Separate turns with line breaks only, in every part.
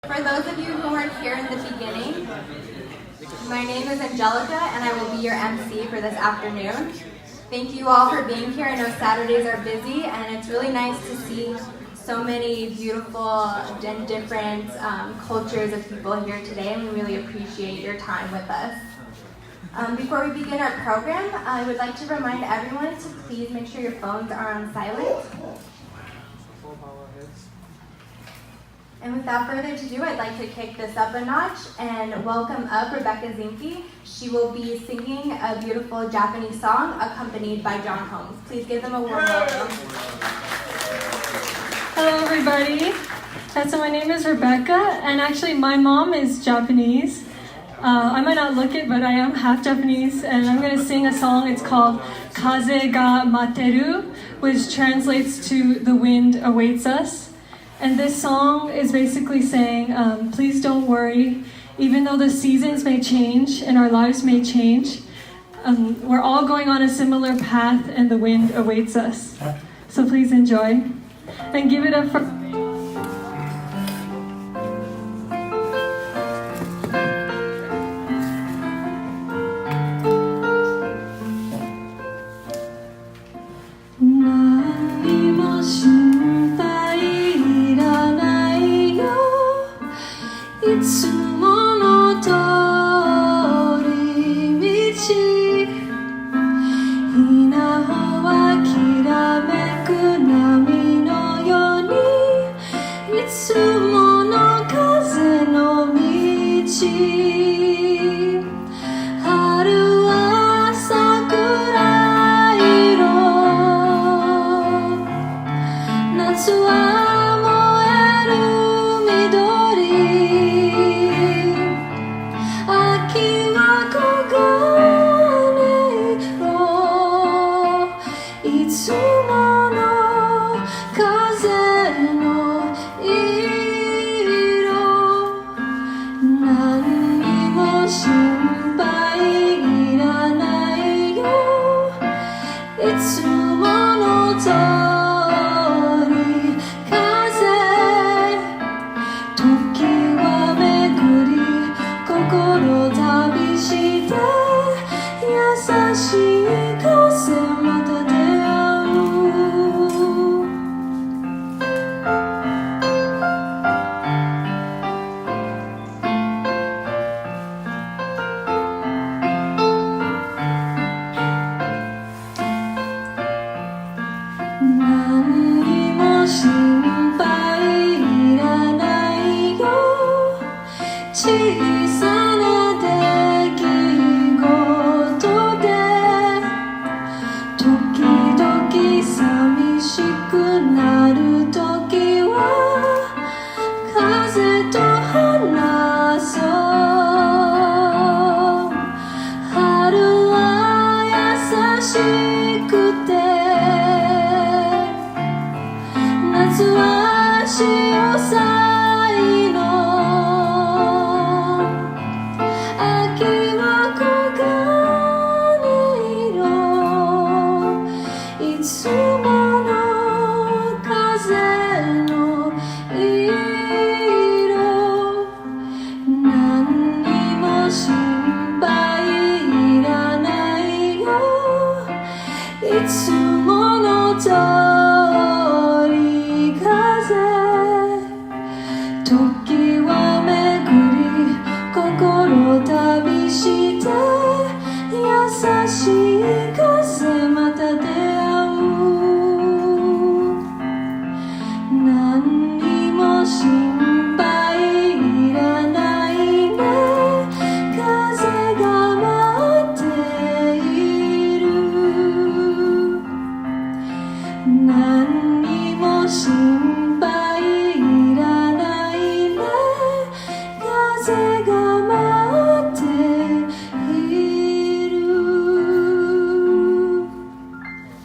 For those of you who weren't here in the beginning, my name is Angelica and I will be your MC for this afternoon. Thank you all for being here. I know Saturdays are busy and it's really nice to see so many beautiful and different cultures of people here today, and we really appreciate your time with us. Before we begin our program, I would like to remind everyone to please make sure your phones are on silent. And without further ado, I'd like to kick this up a notch and welcome up Rebecca Zinke. She will be singing a beautiful Japanese song accompanied by John Holmes. Please give them a warm welcome.
Hello everybody. So my name is Rebecca, and actually my mom is Japanese. I might not look it, but I am half Japanese, and I'm going to sing a song. It's called Kaze ga Materu, which translates to The Wind Awaits Us. And this song is basically saying, please don't worry, even though the seasons may change and our lives may change, we're all going on a similar path and the wind awaits us. So please enjoy and give it up for...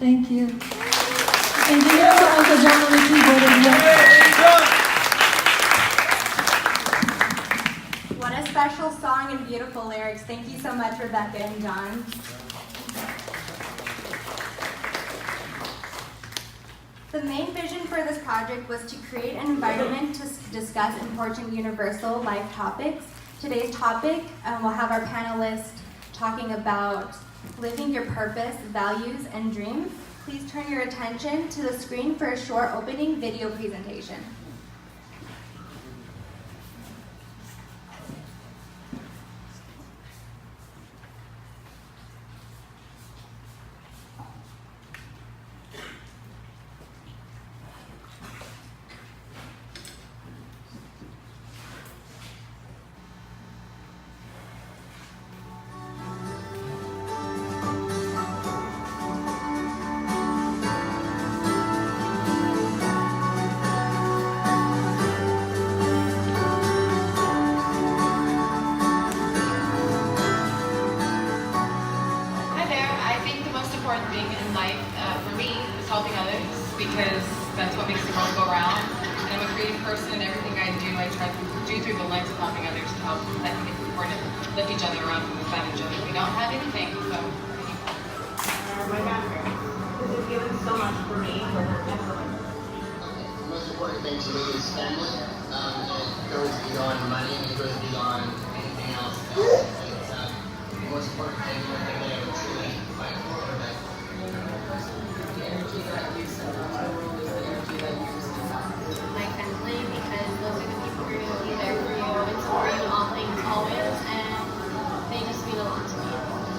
Thank you. And give it up to Uncle John on the keyboard as well.
What a special song and beautiful lyrics. Thank you so much, Rebecca and John. The main vision for this project was to create an environment to discuss important universal life topics. Today's topic, we'll have our panelists talking about living your purpose, values, and dreams. Please turn your attention to the screen for a short opening video presentation.
Helping others, because that's what makes the world go round. And I'm a creative person, and everything I do, I try to do through the lens of helping others to help. I think it's important to lift each other up and move out each other. We don't have anything, so.
My background. This has given so much for me.
The most important thing to me is family. It goes beyond money, and it goes beyond anything else. It's the most important thing, the thing that I would truly fight for.
My family, because those are the people who are going to be there for you and support you in all things always, and they just mean a lot to me.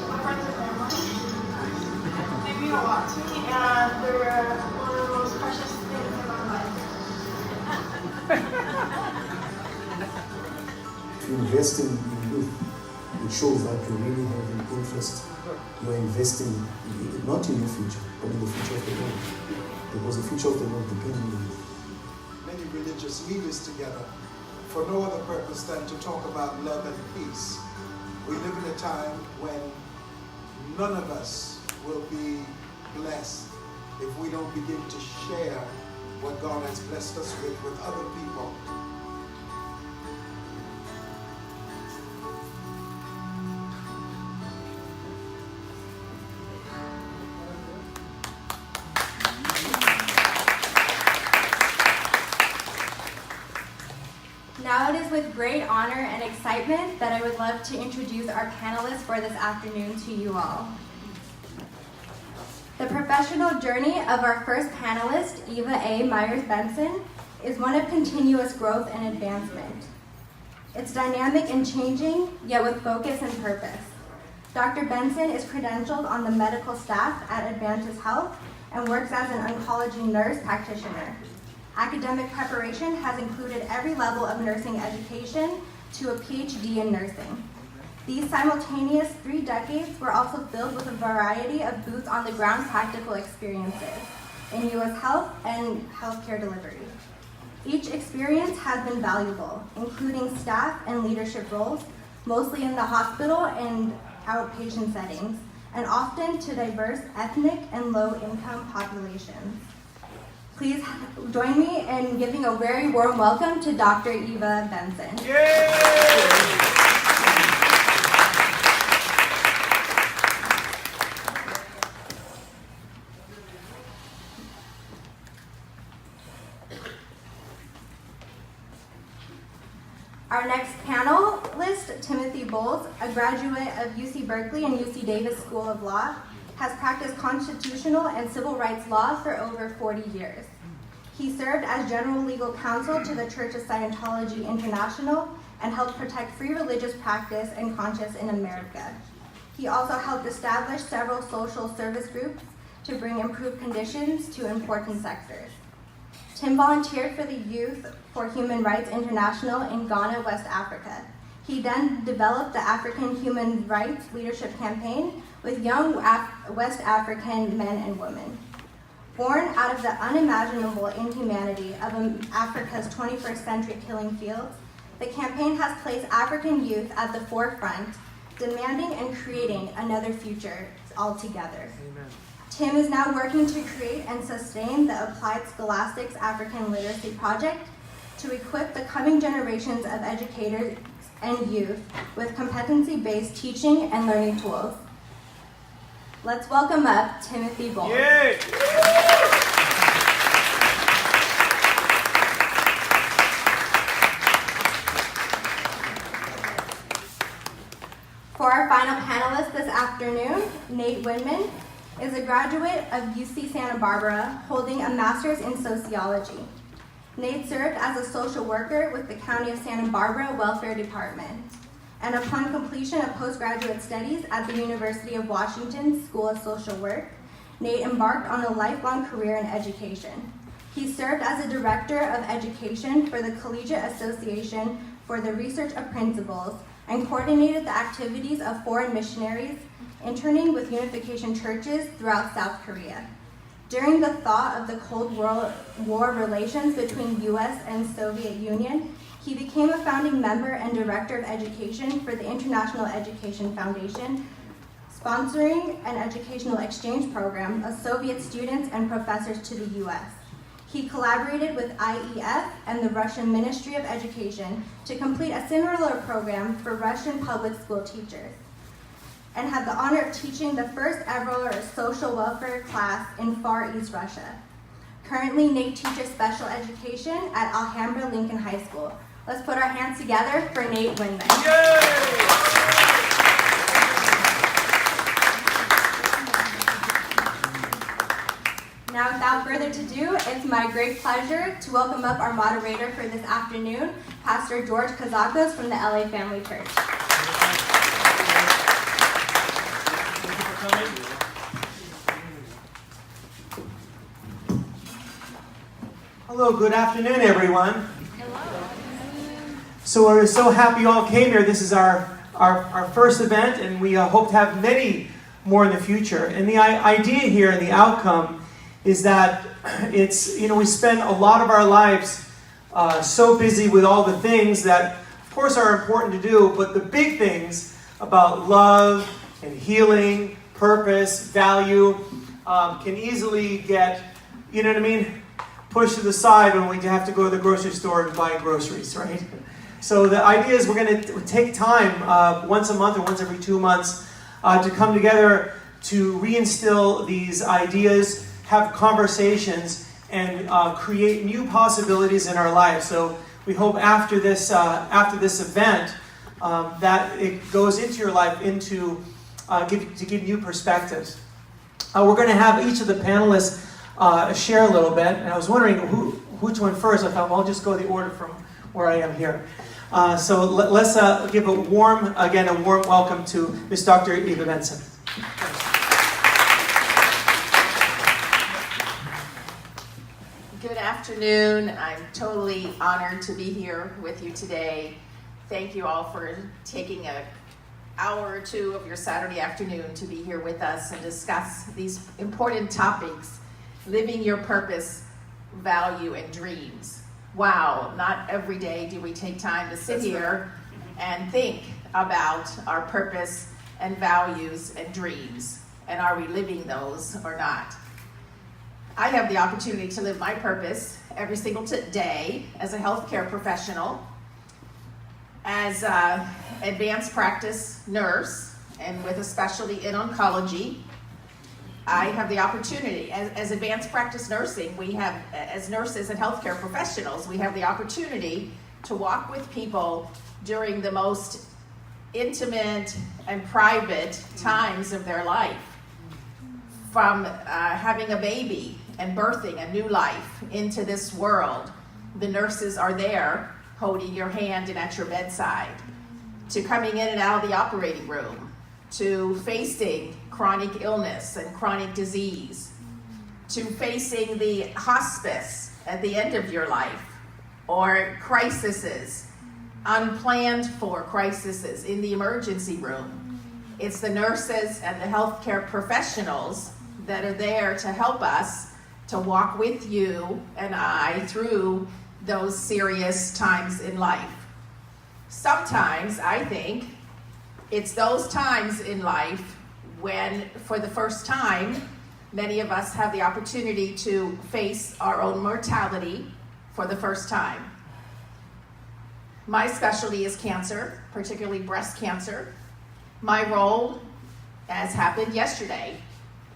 My friends and family, they mean a lot to me, and they're one of the most precious things in my life.
Investing in youth, it shows that you really have an interest. You are investing not in your future, but in the future of the world. Because the future of the world depends on you.
Many religious leaders together for no other purpose than to talk about love and peace. We live in a time when none of us will be blessed if we don't begin to share what God has blessed us with other people.
Now it is with great honor and excitement that I would love to introduce our panelists for this afternoon to you all. The professional journey of our first panelist, Eva A. Myers-Benson, is one of continuous growth and advancement. It's dynamic and changing, yet with focus and purpose. Dr. Benson is credentialed on the medical staff at Advantis Health and works as an oncology nurse practitioner. Academic preparation has included every level of nursing education to a PhD in nursing. These simultaneous 3 decades were also filled with a variety of boots-on-the-ground practical experiences in U.S. health and healthcare delivery. Each experience has been valuable, including staff and leadership roles, mostly in the hospital and outpatient settings, and often to diverse ethnic and low-income populations. Please join me in giving a very warm welcome to Dr. Eva Benson.
Yay!
Our next panelist, Timothy Bowles, a graduate of UC Berkeley and UC Davis School of Law, has practiced constitutional and civil rights law for over 40 years. He served as general legal counsel to the Church of Scientology International and helped protect free religious practice and conscience in America. He also helped establish several social service groups to bring improved conditions to important sectors. Tim volunteered for the Youth for Human Rights International in Ghana, West Africa. He then developed the African Human Rights Leadership Campaign with young West African men and women. Born out of the unimaginable inhumanity of Africa's 21st century killing fields, the campaign has placed African youth at the forefront, demanding and creating another future altogether. Amen. Tim is now working to create and sustain the Applied Scholastics African Literacy Project to equip the coming generations of educators and youth with competency-based teaching and learning tools. Let's welcome up Timothy Bowles.
Yay!
For our final panelist this afternoon, Nate Winman is a graduate of UC Santa Barbara holding a master's in sociology. Nate served as a social worker with the County of Santa Barbara Welfare Department. And upon completion of postgraduate studies at the University of Washington School of Social Work, Nate embarked on a lifelong career in education. He served as a director of education for the Collegiate Association for the Research of Principles and coordinated the activities of foreign missionaries interning with Unification churches throughout South Korea. During the thaw of the Cold War relations between U.S. and Soviet Union, he became a founding member and director of education for the International Education Foundation, sponsoring an educational exchange program of Soviet students and professors to the U.S. He collaborated with IEF and the Russian Ministry of Education to complete a similar program for Russian public school teachers, and had the honor of teaching the first ever social welfare class in Far East Russia. Currently, Nate teaches special education at Alhambra Lincoln High School. Let's put our hands together for Nate Winman.
Yay!
Now, without further ado, it's my great pleasure to welcome up our moderator for this afternoon, Pastor George Kazakos from the LA Family Church.
Hello, good afternoon, everyone. Hello. So we're so happy you all came here. This is our first event, and we hope to have many more in the future. And the idea here and the outcome is that we spend a lot of our lives so busy with all the things that, of course, are important to do, but the big things about love and healing, purpose, value, can easily get, pushed to the side when we have to go to the grocery store and buy groceries, right? So the idea is we're going to take time once a month or once every 2 months to come together to reinstill these ideas, have conversations, and create new possibilities in our lives. So we hope after this event that it goes into your life to give new perspectives. We're going to have each of the panelists share a little bit, and I was wondering which one first. I thought, well, I'll just go the order from where I am here. So let's give a warm welcome to Ms. Dr. Eva Benson.
Good afternoon. I'm totally honored to be here with you today. Thank you all for taking an hour or two of your Saturday afternoon to be here with us and discuss these important topics: living your purpose, value, and dreams. Wow, not every day do we take time to sit here and think about our purpose and values and dreams, and are we living those or not? I have the opportunity to live my purpose every single day as a healthcare professional, as an advanced practice nurse, and with a specialty in oncology. I have the opportunity, as advanced practice nursing, we have, as nurses and healthcare professionals, we have the opportunity to walk with people during the most intimate and private times of their life. From having a baby and birthing a new life into this world, the nurses are there holding your hand and at your bedside, to coming in and out of the operating room, to facing chronic illness and chronic disease, to facing the hospice at the end of your life, or crises, unplanned for crises in the emergency room. It's the nurses and the healthcare professionals that are there to help us to walk with you and I through those serious times in life. Sometimes I think it's those times in life when, for the first time, many of us have the opportunity to face our own mortality for the first time. My specialty is cancer, particularly breast cancer. My role, as happened yesterday,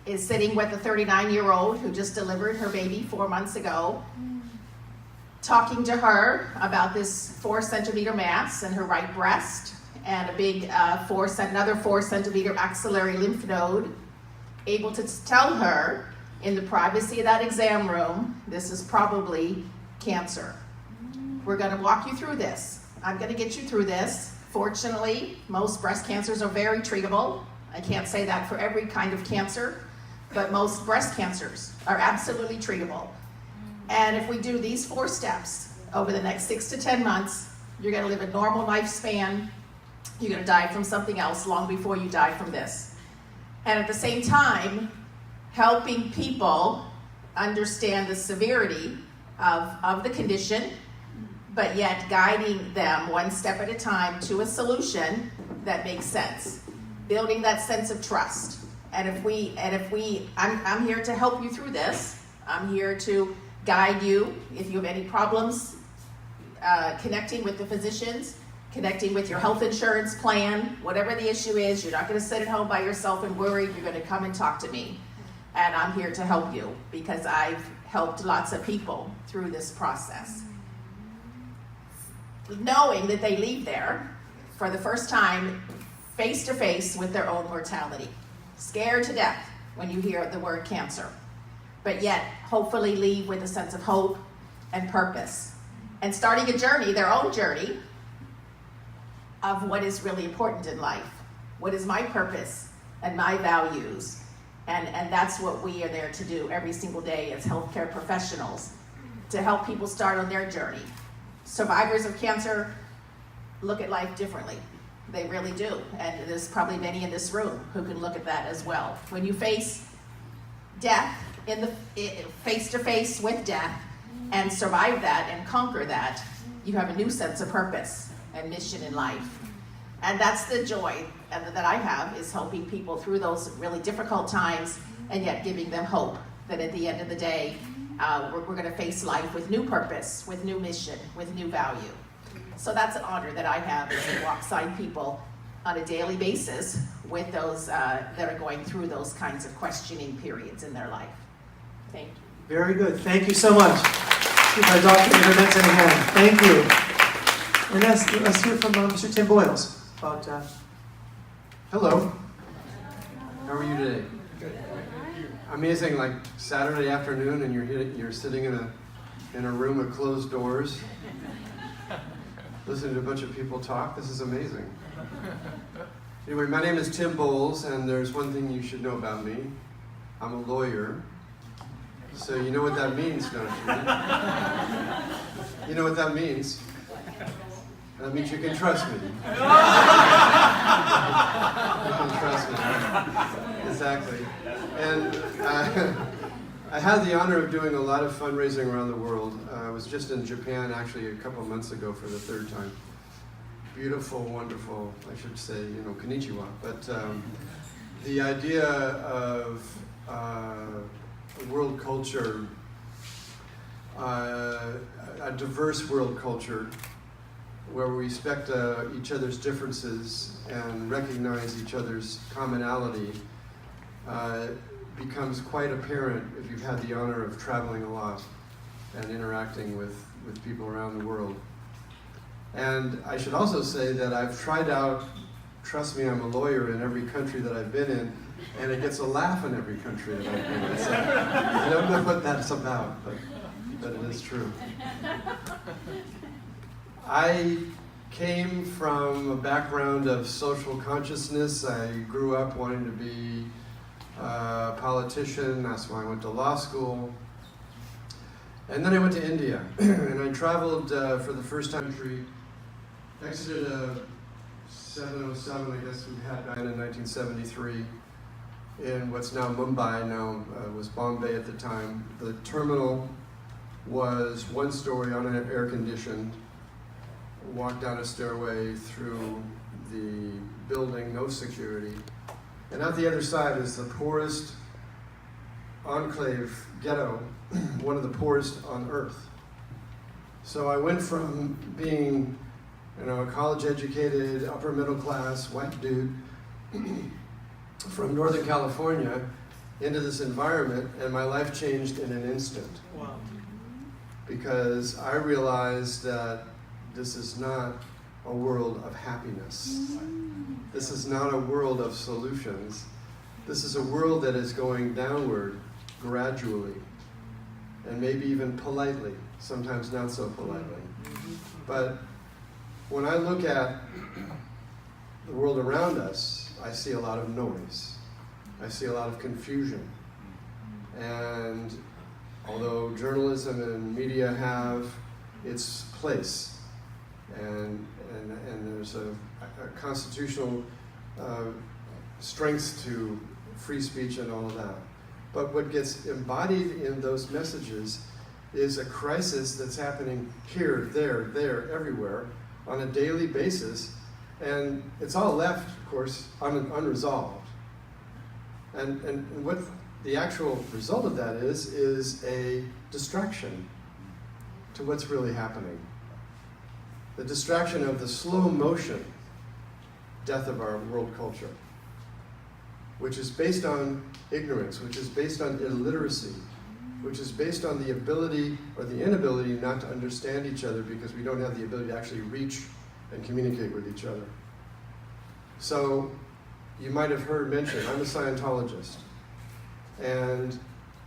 is sitting with a 39-year-old who just delivered her baby 4 months ago, talking to her about this 4-centimeter mass in her right breast, and a big another 4-centimeter axillary lymph node, able to tell her in the privacy of that exam room, this is probably cancer. We're going to walk you through this. I'm going to get you through this. Fortunately, most breast cancers are very treatable. I can't say that for every kind of cancer, but most breast cancers are absolutely treatable. And if we do these 4 steps over the next 6 to 10 months, you're going to live a normal lifespan. You're going to die from something else long before you die from this. And at the same time, helping people understand the severity of the condition, but yet guiding them one step at a time to a solution that makes sense. Building that sense of trust. And I'm here to help you through this. I'm here to guide you if you have any problems connecting with the physicians, connecting with your health insurance plan, whatever the issue is. You're not going to sit at home by yourself and worry. You're going to come and talk to me. And I'm here to help you because I've helped lots of people through this process. Knowing that they leave there for the first time face to face with their own mortality. Scared to death when you hear the word cancer. But yet, hopefully leave with a sense of hope and purpose. And starting a journey, their own journey, of what is really important in life. What is my purpose and my values? And that's what we are there to do every single day as healthcare professionals, to help people start on their journey. Survivors of cancer look at life differently. They really do. And there's probably many in this room who can look at that as well. When you face death, face to face with death, and survive that and conquer that, you have a new sense of purpose and mission in life. And that's the joy that I have, is helping people through those really difficult times and yet giving them hope that at the end of the day, we're going to face life with new purpose, with new mission, with new value. So that's an honor that I have, is to walk beside people on a daily basis with those that are going through those kinds of questioning periods in their life. Thank you.
Very good. Thank you so much. Give our Dr. Internet a hand. Thank you. And let's hear from Mr. Tim Boyles about.
Hello. How are you today? Amazing, like Saturday afternoon, and you're sitting in a room with closed doors, listening to a bunch of people talk. This is amazing. Anyway, my name is Tim Bowles, and there's one thing you should know about me. I'm a lawyer. So you know what that means, don't you? You know what that means? That means you can trust me. You can trust me. Exactly. And I had the honor of doing a lot of fundraising around the world. I was just in Japan actually a couple of months ago for the 3rd time. Beautiful, wonderful, I should say, konnichiwa. But the idea of world culture, a diverse world culture, where we respect each other's differences and recognize each other's commonality, becomes quite apparent if you've had the honor of traveling a lot and interacting with people around the world. And I should also say that I've tried out, trust me, I'm a lawyer, in every country that I've been in, and it gets a laugh in every country that I've been in. So I don't know what that's about, but it is true. I came from a background of social consciousness. I grew up wanting to be a politician. That's why I went to law school. And then I went to India, and I traveled for the first time. Exited a 707, I guess we had back in 1973, in what's now Mumbai, now was Bombay at the time. The terminal was 1 story, air-conditioned. Walked down a stairway through the building, no security. And out the other side is the poorest enclave ghetto, one of the poorest on earth. So I went from being, a college-educated, upper-middle-class white dude from Northern California into this environment, and my life changed in an instant. Wow. Because I realized that this is not a world of happiness. This is not a world of solutions. This is a world that is going downward gradually, and maybe even politely, sometimes not so politely. But when I look at the world around us, I see a lot of noise. I see a lot of confusion. And although journalism and media have its place, and there's a constitutional strengths to free speech and all of that, but what gets embodied in those messages is a crisis that's happening here, there, everywhere, on a daily basis, and it's all left, of course, unresolved. And what the actual result of that is a distraction to what's really happening. The distraction of the slow motion death of our world culture, which is based on ignorance, which is based on illiteracy, which is based on the ability or the inability not to understand each other because we don't have the ability to actually reach and communicate with each other. So you might have heard mentioned, I'm a Scientologist, and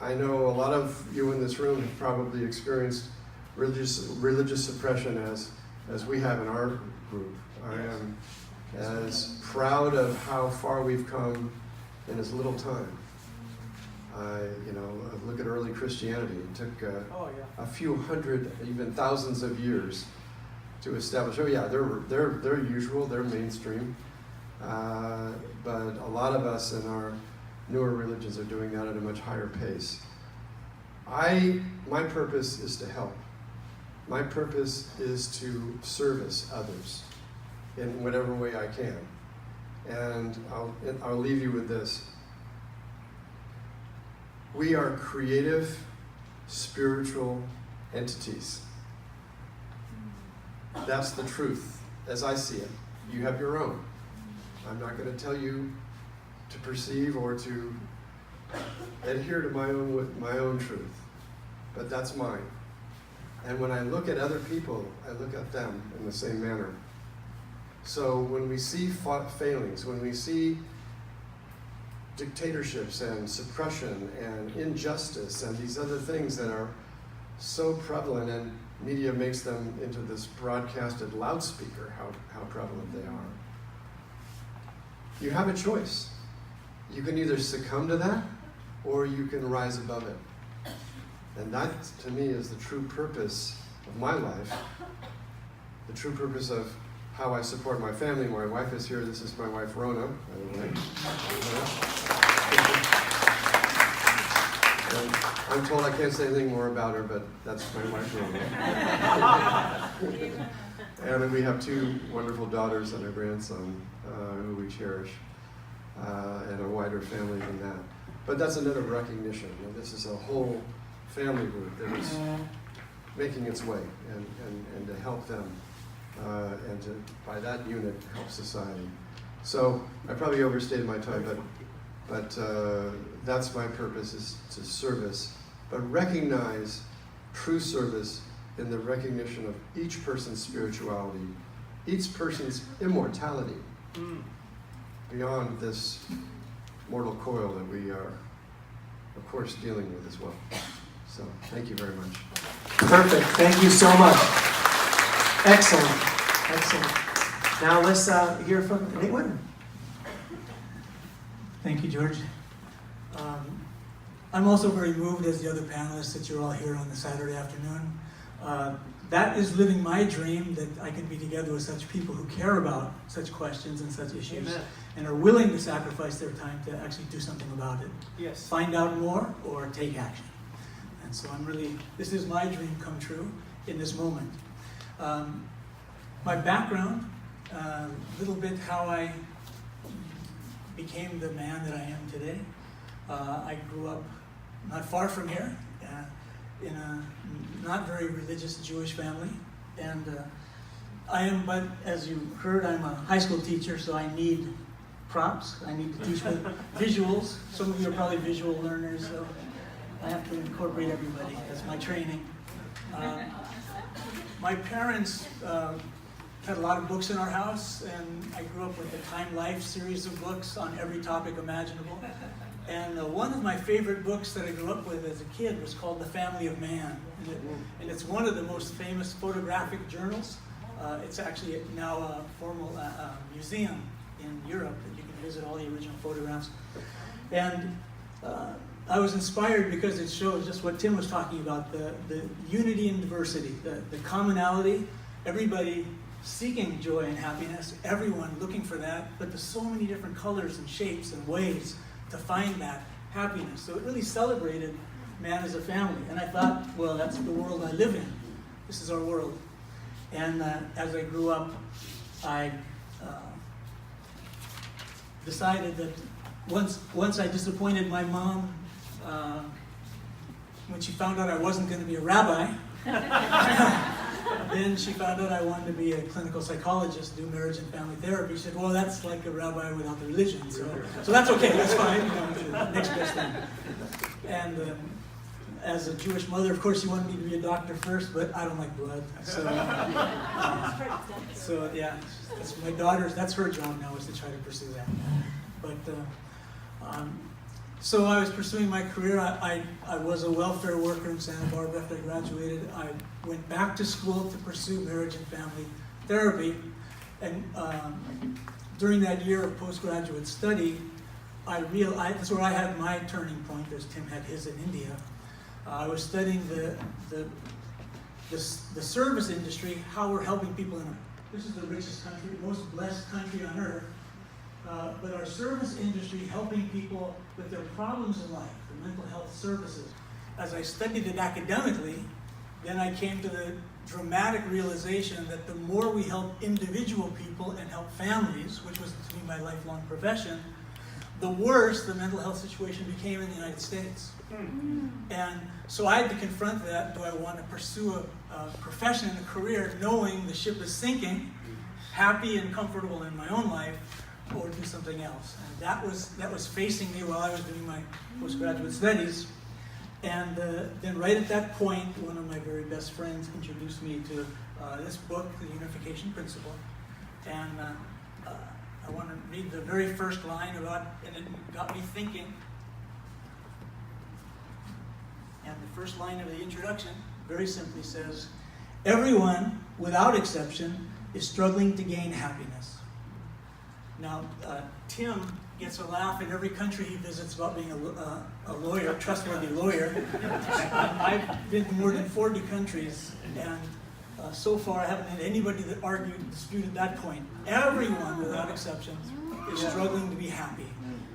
I know a lot of you in this room have probably experienced religious suppression as we have in our group. I am as proud of how far we've come in as little time. Look at early Christianity. It took a few hundred, even thousands of years to establish. Oh yeah, they're usual, they're mainstream. But a lot of us in our newer religions are doing that at a much higher pace. My purpose is to help. My purpose is to service others in whatever way I can. And I'll leave you with this. We are creative, spiritual entities. That's the truth, as I see it. You have your own. I'm not going to tell you to perceive or to adhere to my own truth, but that's mine. And when I look at other people, I look at them in the same manner. So when we see failings, when we see dictatorships and suppression and injustice and these other things that are so prevalent, and media makes them into this broadcasted loudspeaker, how prevalent they are. You have a choice. You can either succumb to that or you can rise above it. And that, to me, is the true purpose of my life, the true purpose of how I support my family. My wife is here. This is my wife, Rona, by the way. And I'm told I can't say anything more about her, but that's my wife, Rona. And we have two wonderful daughters and a grandson who we cherish, and a wider family than that. But that's another recognition. This is a whole family group that is making its way, and to help them, and to, by that unit, help society. So I probably overstated my time, but that's my purpose, is to service, but recognize true service in the recognition of each person's spirituality, each person's immortality, beyond this mortal coil that we are, of course, dealing with as well. So, thank you very much.
Perfect. Thank you so much. Excellent. Excellent. Now let's hear from Nate Whitten.
Thank you, George. I'm also very moved, as the other panelists, that you're all here on the Saturday afternoon. That is living my dream, that I can be together with such people who care about such questions and such issues. Amen. And are willing to sacrifice their time to actually do something about it. Yes. Find out more or take action. And so this is my dream come true in this moment. My background, a little bit how I became the man that I am today. I grew up not far from here, in a not very religious Jewish family. And but as you heard, I'm a high school teacher, so I need props. I need to teach with visuals. Some of you are probably visual learners, so I have to incorporate everybody. That's my training. My parents had a lot of books in our house, and I grew up with the Time Life series of books on every topic imaginable. And one of my favorite books that I grew up with as a kid was called The Family of Man. And it's one of the most famous photographic journals. It's actually now a formal museum in Europe that you can visit all the original photographs. And I was inspired because it shows just what Tim was talking about, the unity and diversity, the commonality, everybody seeking joy and happiness, everyone looking for that, but there's so many different colors and shapes and ways to find that happiness. So it really celebrated man as a family. And I thought, well, that's the world I live in. This is our world. And as I grew up, I decided that once I disappointed my mom when she found out I wasn't going to be a rabbi. Then she found out I wanted to be a clinical psychologist, do marriage and family therapy. She said, well, that's like a rabbi without the religion. So that's okay, that's fine. You know, the next best thing. And as a Jewish mother, of course, she wanted me to be a doctor first, but I don't like blood. So yeah, that's my daughter's, that's her job now, is to try to pursue that. But so I was pursuing my career. I was a welfare worker in Santa Barbara after I graduated. I went back to school to pursue marriage and family therapy. And during that year of postgraduate study, I realized, that's where I had my turning point, as Tim had his in India. I was studying the service industry, how we're helping people in this is the richest country, most blessed country on earth. But our service industry helping people with their problems in life, the mental health services. As I studied it academically, then I came to the dramatic realization that the more we help individual people and help families, which was to be my lifelong profession, the worse the mental health situation became in the United States. And so I had to confront that. Do I want to pursue a profession and a career knowing the ship is sinking, happy and comfortable in my own life, or do something else? And that was facing me while I was doing my postgraduate studies. And then right at that point, one of my very best friends introduced me to this book, The Unification Principle. And I want to read the very first line about, and it got me thinking. And the first line of the introduction very simply says, everyone, without exception, is struggling to gain happiness. Now, Tim gets a laugh in every country he visits about being a lawyer, a trustworthy lawyer. I've been to more than 40 countries, and so far I haven't had anybody that disputed that point. Everyone, without exception, is struggling to be happy.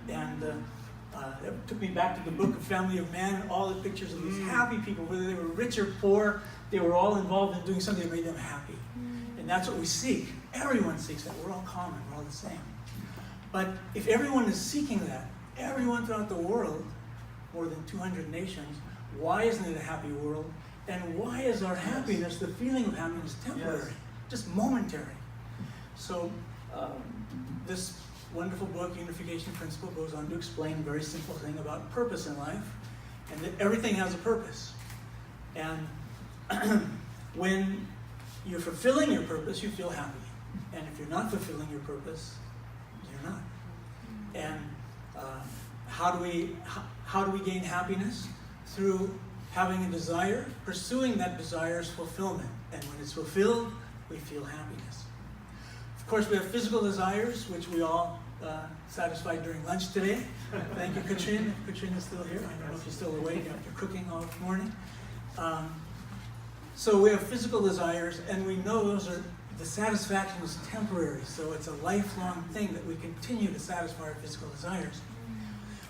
And it took me back to the book of Family of Man, all the pictures of these happy people, whether they were rich or poor, they were all involved in doing something that made them happy. And that's what we seek. Everyone seeks that. We're all common. We're all the same. But if everyone is seeking that, everyone throughout the world, more than 200 nations, why isn't it a happy world? And why is our happiness, the feeling of happiness, temporary, just momentary? So this wonderful book, Unification Principle, goes on to explain a very simple thing about purpose in life, and that everything has a purpose. And when you're fulfilling your purpose, you feel happy. And if you're not fulfilling your purpose, you're not. And how do we gain happiness? Through having a desire, pursuing that desire's fulfillment. And when it's fulfilled, we feel happiness. Of course, we have physical desires, which we all satisfied during lunch today. Thank you, Katrina. Katrina's still here. I don't know if she's still awake after cooking all morning. So we have physical desires, and we know the satisfaction is temporary, so it's a lifelong thing that we continue to satisfy our physical desires.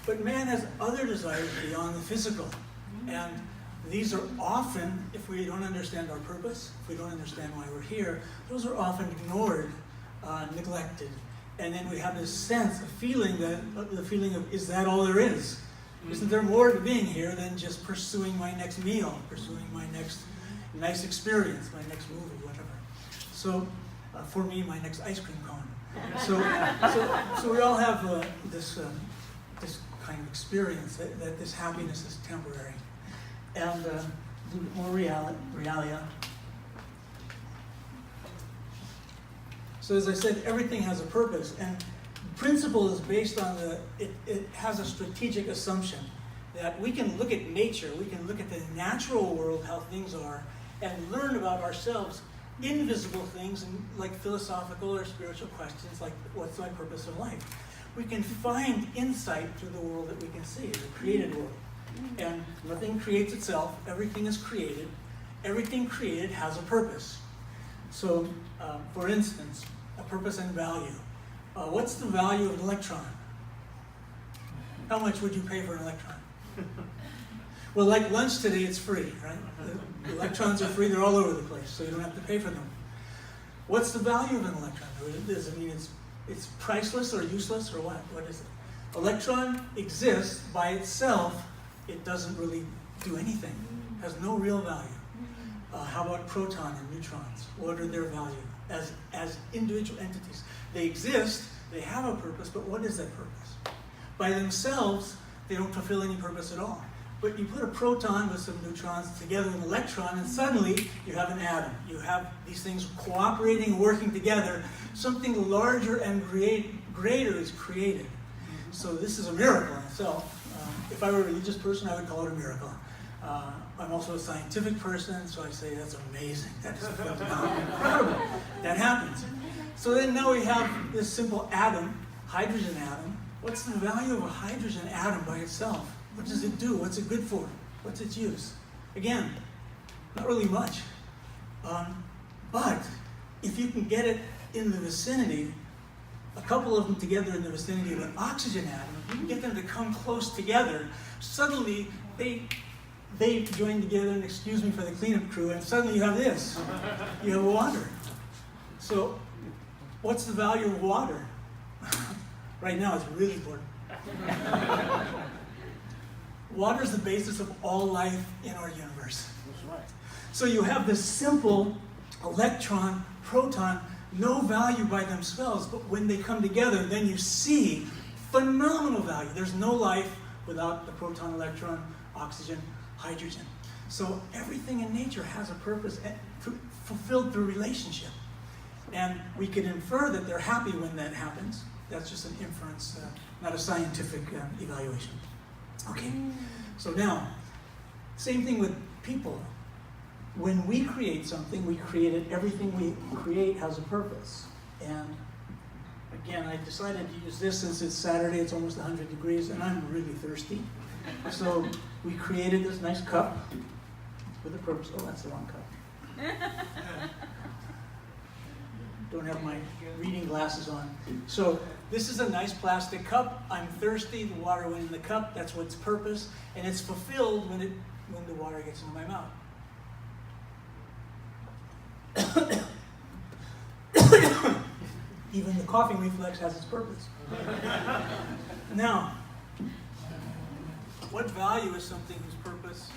But man has other desires beyond the physical, and these are often, if we don't understand our purpose, if we don't understand why we're here, those are often ignored, neglected, and then we have this sense, a feeling of, is that all there is? Isn't there more to being here than just pursuing my next meal, pursuing my next nice experience, my next movie, whatever? So, for me, my next ice cream cone. So we all have this kind of experience that this happiness is temporary. And more realia. So as I said, everything has a purpose, and principle is based on it has a strategic assumption that we can look at nature, we can look at the natural world, how things are, and learn about ourselves, invisible things, and like philosophical or spiritual questions, like what's my purpose in life? We can find insight through the world that we can see, the created world. And nothing creates itself, everything is created. Everything created has a purpose. So, for instance, a purpose and value. What's the value of an electron? How much would you pay for an electron? Well, like lunch today, it's free, right? The electrons are free, they're all over the place, so you don't have to pay for them. What's the value of an electron? Does it mean it's priceless or useless or what? What is it? Electron exists by itself. It doesn't really do anything. It has no real value. How about proton and neutrons? What are their value as individual entities? They exist, they have a purpose, but what is that purpose? By themselves, they don't fulfill any purpose at all. But you put a proton with some neutrons together with an electron, and suddenly you have an atom. You have these things cooperating, working together. Something larger and greater is created. So this is a miracle in itself. If I were a religious person, I would call it a miracle. I'm also a scientific person, so I say that's amazing. That's incredible. That happens. So then now we have this simple atom, hydrogen atom. What's the value of a hydrogen atom by itself? What does it do? What's it good for? What's its use? Again, not really much. But if you can get it in the vicinity, a couple of them together in the vicinity of an oxygen atom, if you can get them to come close together, suddenly they join together, and excuse me for the cleanup crew, and suddenly you have this. You have water. So what's the value of water? Right now it's really important. Water is the basis of all life in our universe. That's right. So you have this simple electron, proton, no value by themselves, but when they come together, then you see phenomenal value. There's no life without the proton, electron, oxygen, hydrogen. So everything in nature has a purpose fulfilled through relationship. And we can infer that they're happy when that happens. That's just an inference, not a scientific evaluation. Okay, so now, same thing with people. When we create something, we create it. Everything we create has a purpose. And again, I decided to use this since it's Saturday, it's almost 100 degrees, and I'm really thirsty. So we created this nice cup with a purpose. Oh, that's the wrong cup. Don't have my reading glasses on. So this is a nice plastic cup. I'm thirsty. The water went in the cup. That's what's purpose, and it's fulfilled when the water gets into my mouth. Even the coughing reflex has its purpose. Now, what value is something whose purpose?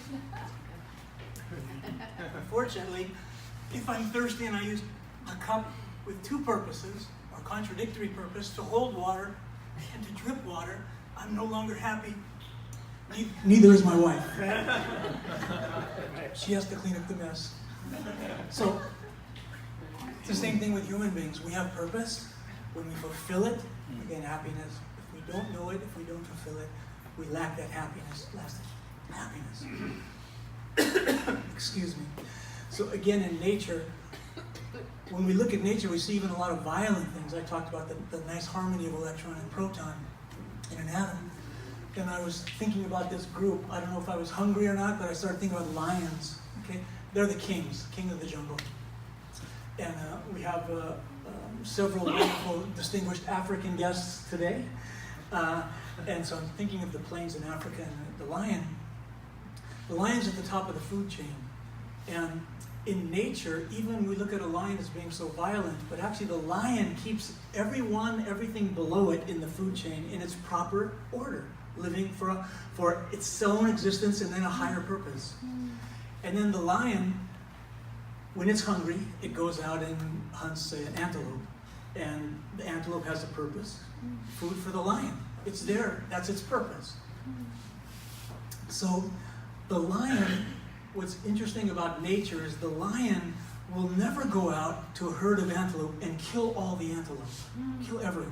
Unfortunately, if I'm thirsty and I use a cup with two purposes, or contradictory purpose, to hold water and to drip water, I'm no longer happy. Neither is my wife. She has to clean up the mess. So, it's the same thing with human beings. We have purpose. When we fulfill it, we gain happiness. If we don't know it, if we don't fulfill it, we lack that happiness, lasting happiness. Excuse me. So again, in nature, when we look at nature, we see even a lot of violent things. I talked about the nice harmony of electron and proton in an atom. Then I was thinking about this group. I don't know if I was hungry or not, but I started thinking about lions. Okay, they're the kings, king of the jungle. And we have several wonderful, distinguished African guests today. And so I'm thinking of the plains in Africa and the lion. The lion's at the top of the food chain. And in nature, even we look at a lion as being so violent, but actually the lion keeps everything below it in the food chain in its proper order, living for its own existence and then a higher purpose. And then the lion, when it's hungry, it goes out and hunts, say, an antelope. And the antelope has a purpose. Food for the lion. It's there. That's its purpose. So the lion, what's interesting about nature is the lion will never go out to a herd of antelope and kill all the antelope, kill everyone.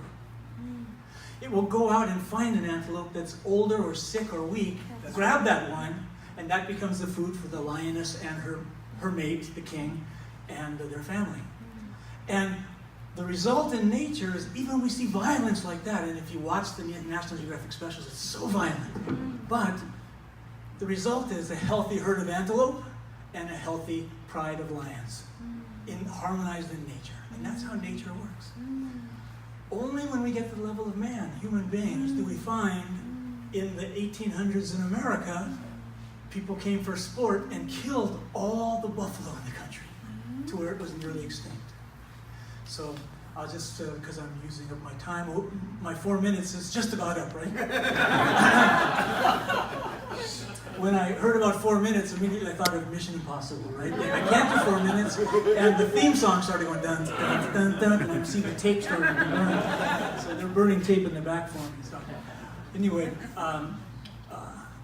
It will go out and find an antelope that's older or sick or weak, grab that one, and that becomes the food for the lioness and her mate, the king, and their family. And the result in nature is even we see violence like that, and if you watch the National Geographic specials, it's so violent. But the result is a healthy herd of antelope and a healthy pride of lions, harmonized in nature. And that's how nature works. Only when we get to the level of man, human beings, do we find in the 1800s in America, people came for sport and killed all the buffalo in the country to where it was nearly extinct. So I'll just, because I'm using up my time, my 4 minutes is just about up, right? When I heard about 4 minutes, immediately I thought of Mission Impossible, right? I can't do 4 minutes, and the theme song started going dun, dun, dun, dun, and I see the tape starting to burn. So they're burning tape in the back for me. So anyway,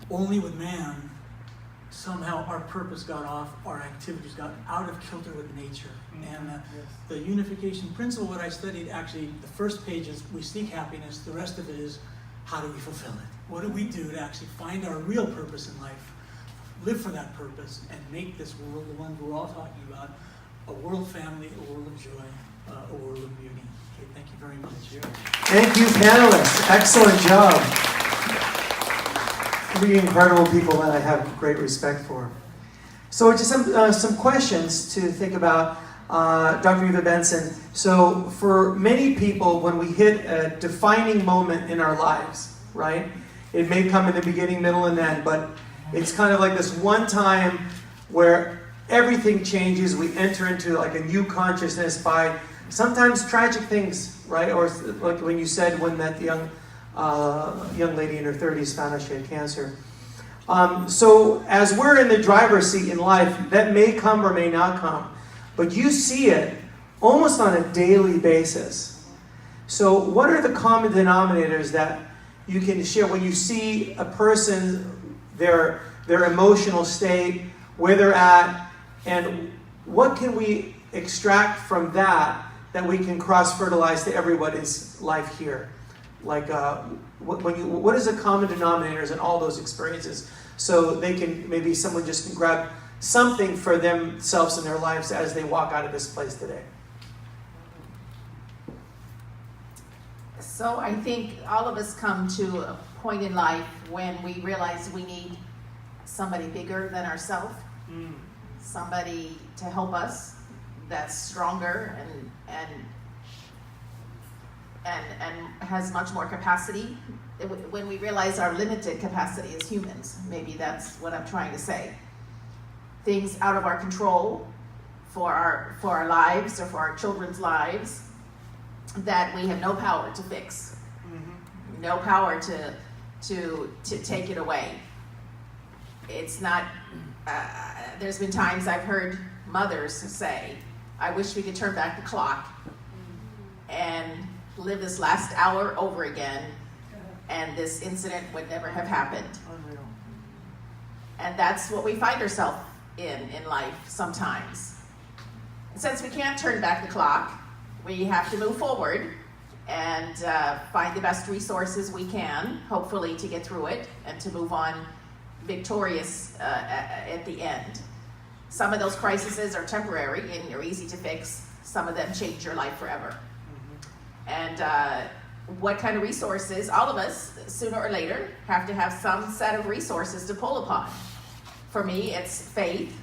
only with man, somehow our purpose got off, our activities got out of kilter with nature. And the unification principle, what I studied, actually, the first page is we seek happiness, the rest of it is how do we fulfill it? What do we do to actually find our real purpose in life, live for that purpose, and make this world, the one we're all talking about, a world family, a world of joy, a world of beauty. Okay, thank you very much.
Thank you, panelists. Excellent job. 3 incredible people that I have great respect for. So just some questions to think about. Dr. Eva Benson, so for many people, when we hit a defining moment in our lives, right? It may come in the beginning, middle, and end, but it's kind of like this one time where everything changes. We enter into like a new consciousness by sometimes tragic things, right? Or like when you said when that young lady in her 30s found out she had cancer. So as we're in the driver's seat in life, that may come or may not come. But you see it almost on a daily basis. So what are the common denominators that you can share when you see a person, their emotional state, where they're at, and what can we extract from that we can cross-fertilize to everybody's life here? Like, what is the common denominators in all those experiences? So they can, maybe someone just can grab something for themselves in their lives as they walk out of this place today.
So I think all of us come to a point in life when we realize we need somebody bigger than ourselves, somebody to help us that's stronger and has much more capacity. When we realize our limited capacity as humans, maybe that's what I'm trying to say. Things out of our control for our lives or for our children's lives that we have no power to fix, no power to take it away. It's not. There's been times I've heard mothers say, "I wish we could turn back the clock and live this last hour over again, and this incident would never have happened."
Unreal.
And that's what we find ourselves in life sometimes. Since we can't turn back the clock, we have to move forward and find the best resources we can, hopefully to get through it and to move on victorious at the end. Some of those crises are temporary and they're easy to fix. Some of them change your life forever. And what kind of resources? All of us, sooner or later, have to have some set of resources to pull upon. For me, it's faith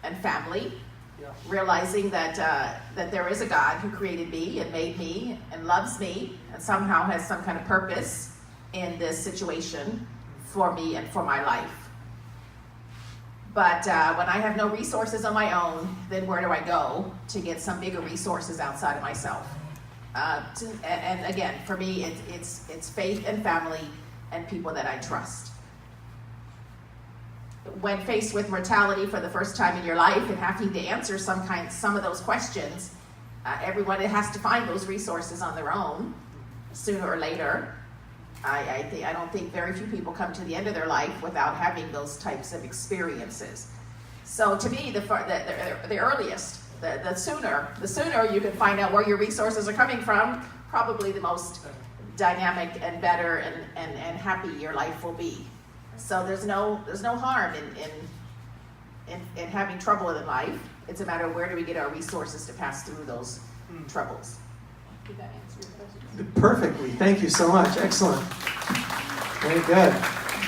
and family, realizing that there is a God who created me and made me and loves me and somehow has some kind of purpose in this situation for me and for my life. But when I have no resources on my own, then where do I go to get some bigger resources outside of myself? And again, for me, it's faith and family and people that I trust. When faced with mortality for the first time in your life and having to answer some of those questions, everyone has to find those resources on their own, sooner or later. I don't think very few people come to the end of their life without having those types of experiences. So to me, the earliest the sooner you can find out where your resources are coming from, probably the most dynamic and better and happy your life will be. So there's no harm in having trouble in life. It's a matter of where do we get our resources to pass through those troubles. Did that answer your question?
Perfectly. Thank you so much. Excellent. Very good.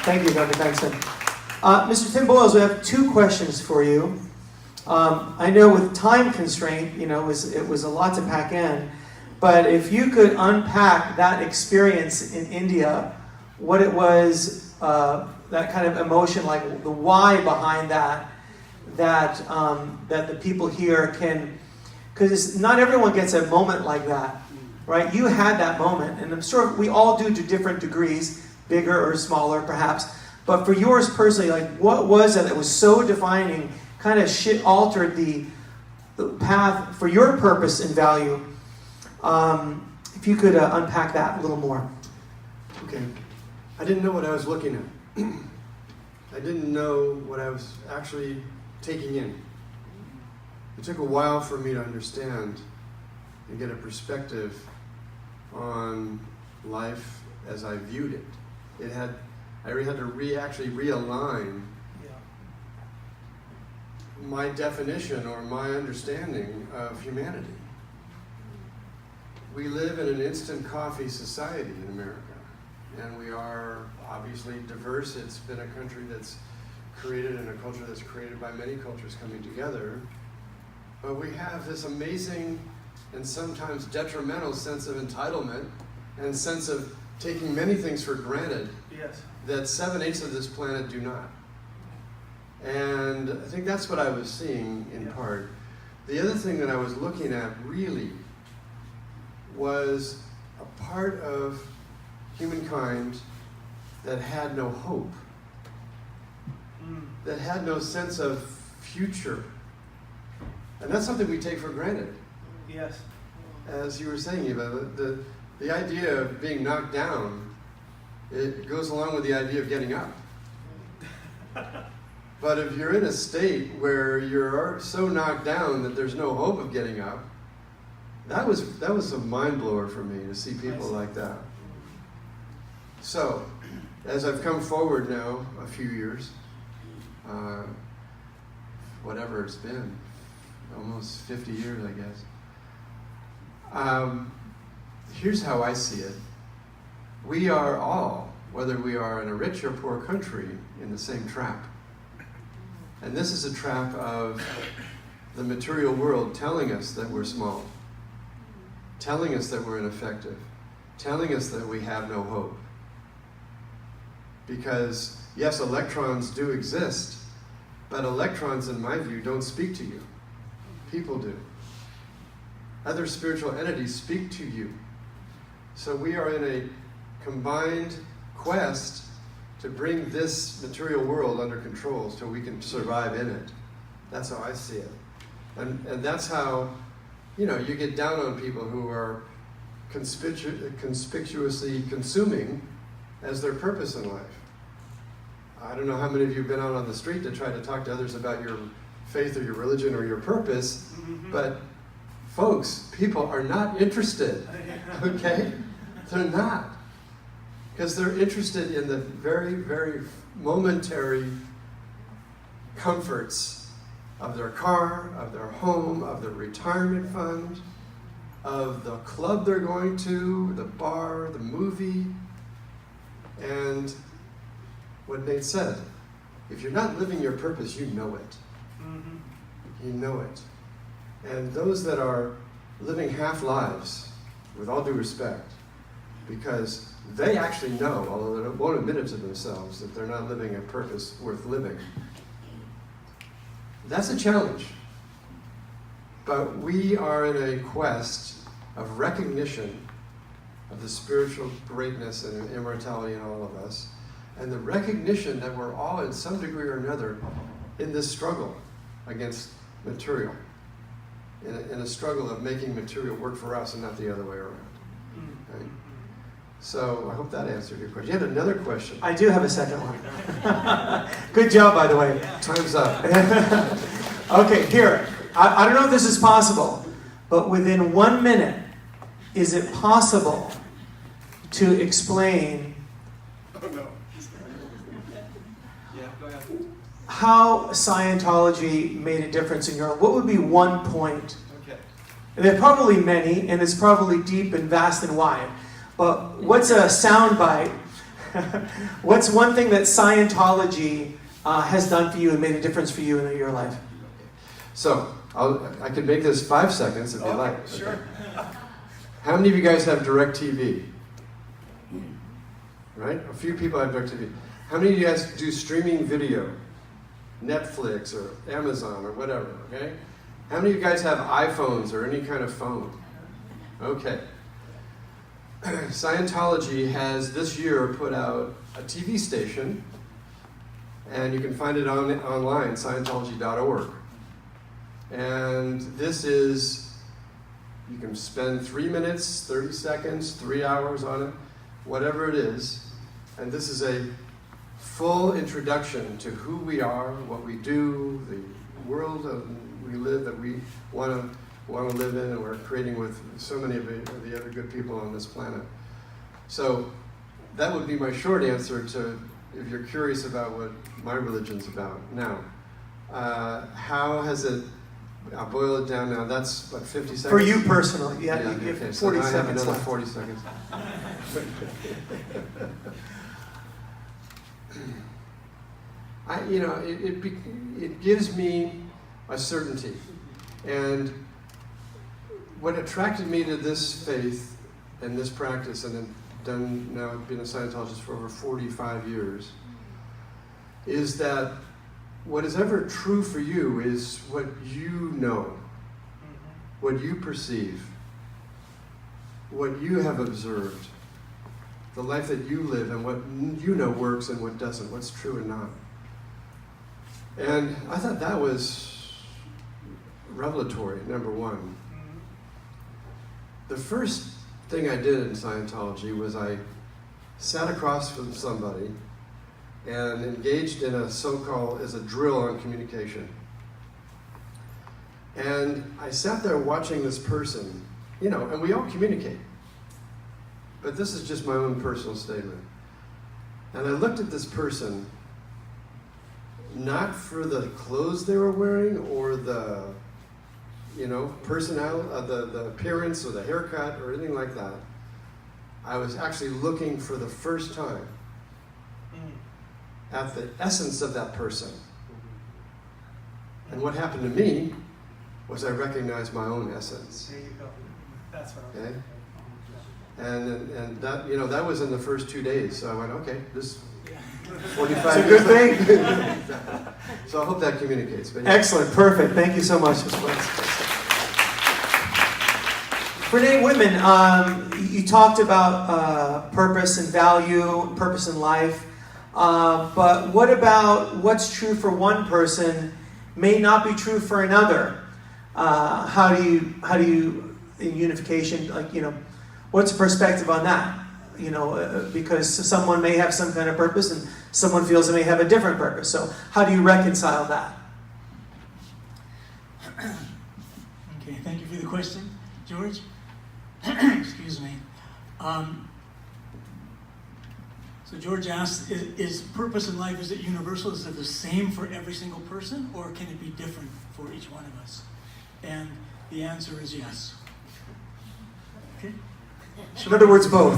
Thank you, Dr. Tyson. Mr. Tim Boyles, we have 2 questions for you. I know with time constraint, it was a lot to pack in, but if you could unpack that experience in India, what it was, that kind of emotion, like the why behind that the people here can, because not everyone gets a moment like that, right? You had that moment, and I'm sure we all do to different degrees, bigger or smaller perhaps, but for yours personally, like what was it that was so defining, kind of altered the path for your purpose and value? If you could unpack that a little more.
Okay. I didn't know what I was looking at. I didn't know what I was actually taking in. It took a while for me to understand and get a perspective on life as I viewed it. I had to actually realign my definition or my understanding of humanity. We live in an instant coffee society in America, and we are obviously diverse. It's been a country that's created and a culture that's created by many cultures coming together. But we have this amazing and sometimes detrimental sense of entitlement and sense of taking many things for granted that 7/8 of this planet do not. And I think that's what I was seeing in part. The other thing that I was looking at really was a part of humankind that had no hope, that had no sense of future. And that's something we take for granted.
Yes.
As you were saying, Eva, the idea of being knocked down, it goes along with the idea of getting up. But if you're in a state where you're so knocked down that there's no hope of getting up, that was a mind blower for me to see people like that. So, as I've come forward now a few years, whatever it's been, almost 50 years, I guess. Here's how I see it. We are all, whether we are in a rich or poor country, in the same trap. And this is a trap of the material world telling us that we're small, telling us that we're ineffective, telling us that we have no hope. Because, yes, electrons do exist, but electrons, in my view, don't speak to you. People do. Other spiritual entities speak to you. So we are in a combined quest to bring this material world under control so we can survive in it. That's how I see it. And that's how, you get down on people who are conspicuously consuming as their purpose in life. I don't know how many of you have been out on the street to try to talk to others about your faith or your religion or your purpose, but folks, people are not interested, okay? They're not. Because they're interested in the very, very momentary comforts of their car, of their home, of their retirement fund, of the club they're going to, the bar, the movie. And what Nate said, if you're not living your purpose, you know it. You know it. And those that are living half lives, with all due respect, because they actually know, although they won't admit it to themselves, that they're not living a purpose worth living. That's a challenge. But we are in a quest of recognition of the spiritual greatness and immortality in all of us, and the recognition that we're all, in some degree or another, in this struggle against material, in a struggle of making material work for us and not the other way around. Okay? So I hope that answered your question. You had another question.
I do have a second one. Good job, by the way.
Time's up.
Okay, here. I don't know if this is possible, but within 1 minute, is it possible to explain how Scientology made a difference in your life? What would be one point?
Okay.
And there are probably many, and it's probably deep and vast and wide. But what's a soundbite? What's one thing that Scientology has done for you and made a difference for you in your life?
So, I can make this 5 seconds if you like.
Sure.
Okay. How many of you guys have DirecTV? Right? A few people have DirecTV. How many of you guys do streaming video? Netflix or Amazon or whatever, okay? How many of you guys have iPhones or any kind of phone? Okay. Scientology has this year put out a TV station, and you can find it online, Scientology.org. And this is, you can spend 3 minutes, 30 seconds, 3 hours on it, whatever it is. And this is a full introduction to who we are, what we do, the world we live that we want to live in, and we're creating with so many of the other good people on this planet. So that would be my short answer to, if you're curious about what my religion's about. Now, how has it, I'll boil it down now, that's what, 50 seconds?
For you personally, yeah, you
okay,
have
so
40
now I have
seconds
another
left.
40 seconds. It gives me a certainty. And what attracted me to this faith and this practice, and I've been a Scientologist for over 45 years, is that what is ever true for you is what you know, what you perceive, what you have observed, the life that you live, and what you know works and what doesn't, what's true and not. And I thought that was revelatory, number one. The first thing I did in Scientology was I sat across from somebody and engaged in a so-called, as a drill on communication. And I sat there watching this person, and we all communicate. But this is just my own personal statement. And I looked at this person, not for the clothes they were wearing or the, personality, the appearance or the haircut or anything like that. I was actually looking for the first time at the essence of that person. And what happened to me was I recognized my own essence.
There you go. That's what I was
Okay? And that, that was in the first 2 days. So I went, okay, this 45
It's a good thing.
So I hope that communicates. But yeah.
Excellent, perfect. Thank you so much, Ms. Wentz. Renee Whitman, you talked about purpose and value, purpose in life. But what about what's true for one person may not be true for another? How do you in unification, what's the perspective on that? Because someone may have some kind of purpose and someone feels they may have a different purpose. So how do you reconcile that?
Okay, thank you for the question, George. Excuse me. So George asked, is purpose in life, is it universal? Is it the same for every single person, or can it be different for each one of us? And the answer is yes. Okay?
In other words, both.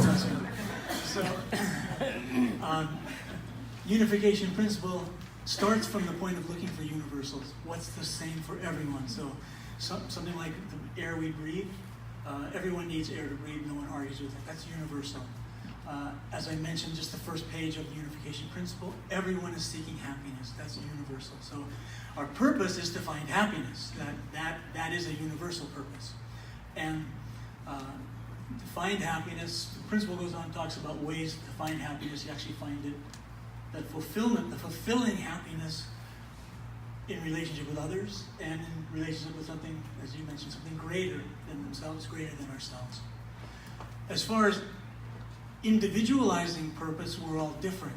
So, unification principle starts from the point of looking for universals. What's the same for everyone? So something like the air we breathe, everyone needs air to breathe, no one argues with it. That's universal. As I mentioned, just the first page of the unification principle, everyone is seeking happiness. That's universal. So our purpose is to find happiness. That is a universal purpose. And to find happiness, the principle goes on and talks about ways to find happiness. You actually find it, that fulfillment, the fulfilling happiness in relationship with others and in relationship with something, as you mentioned, something greater than themselves, greater than ourselves. As far as individualizing purpose, we're all different.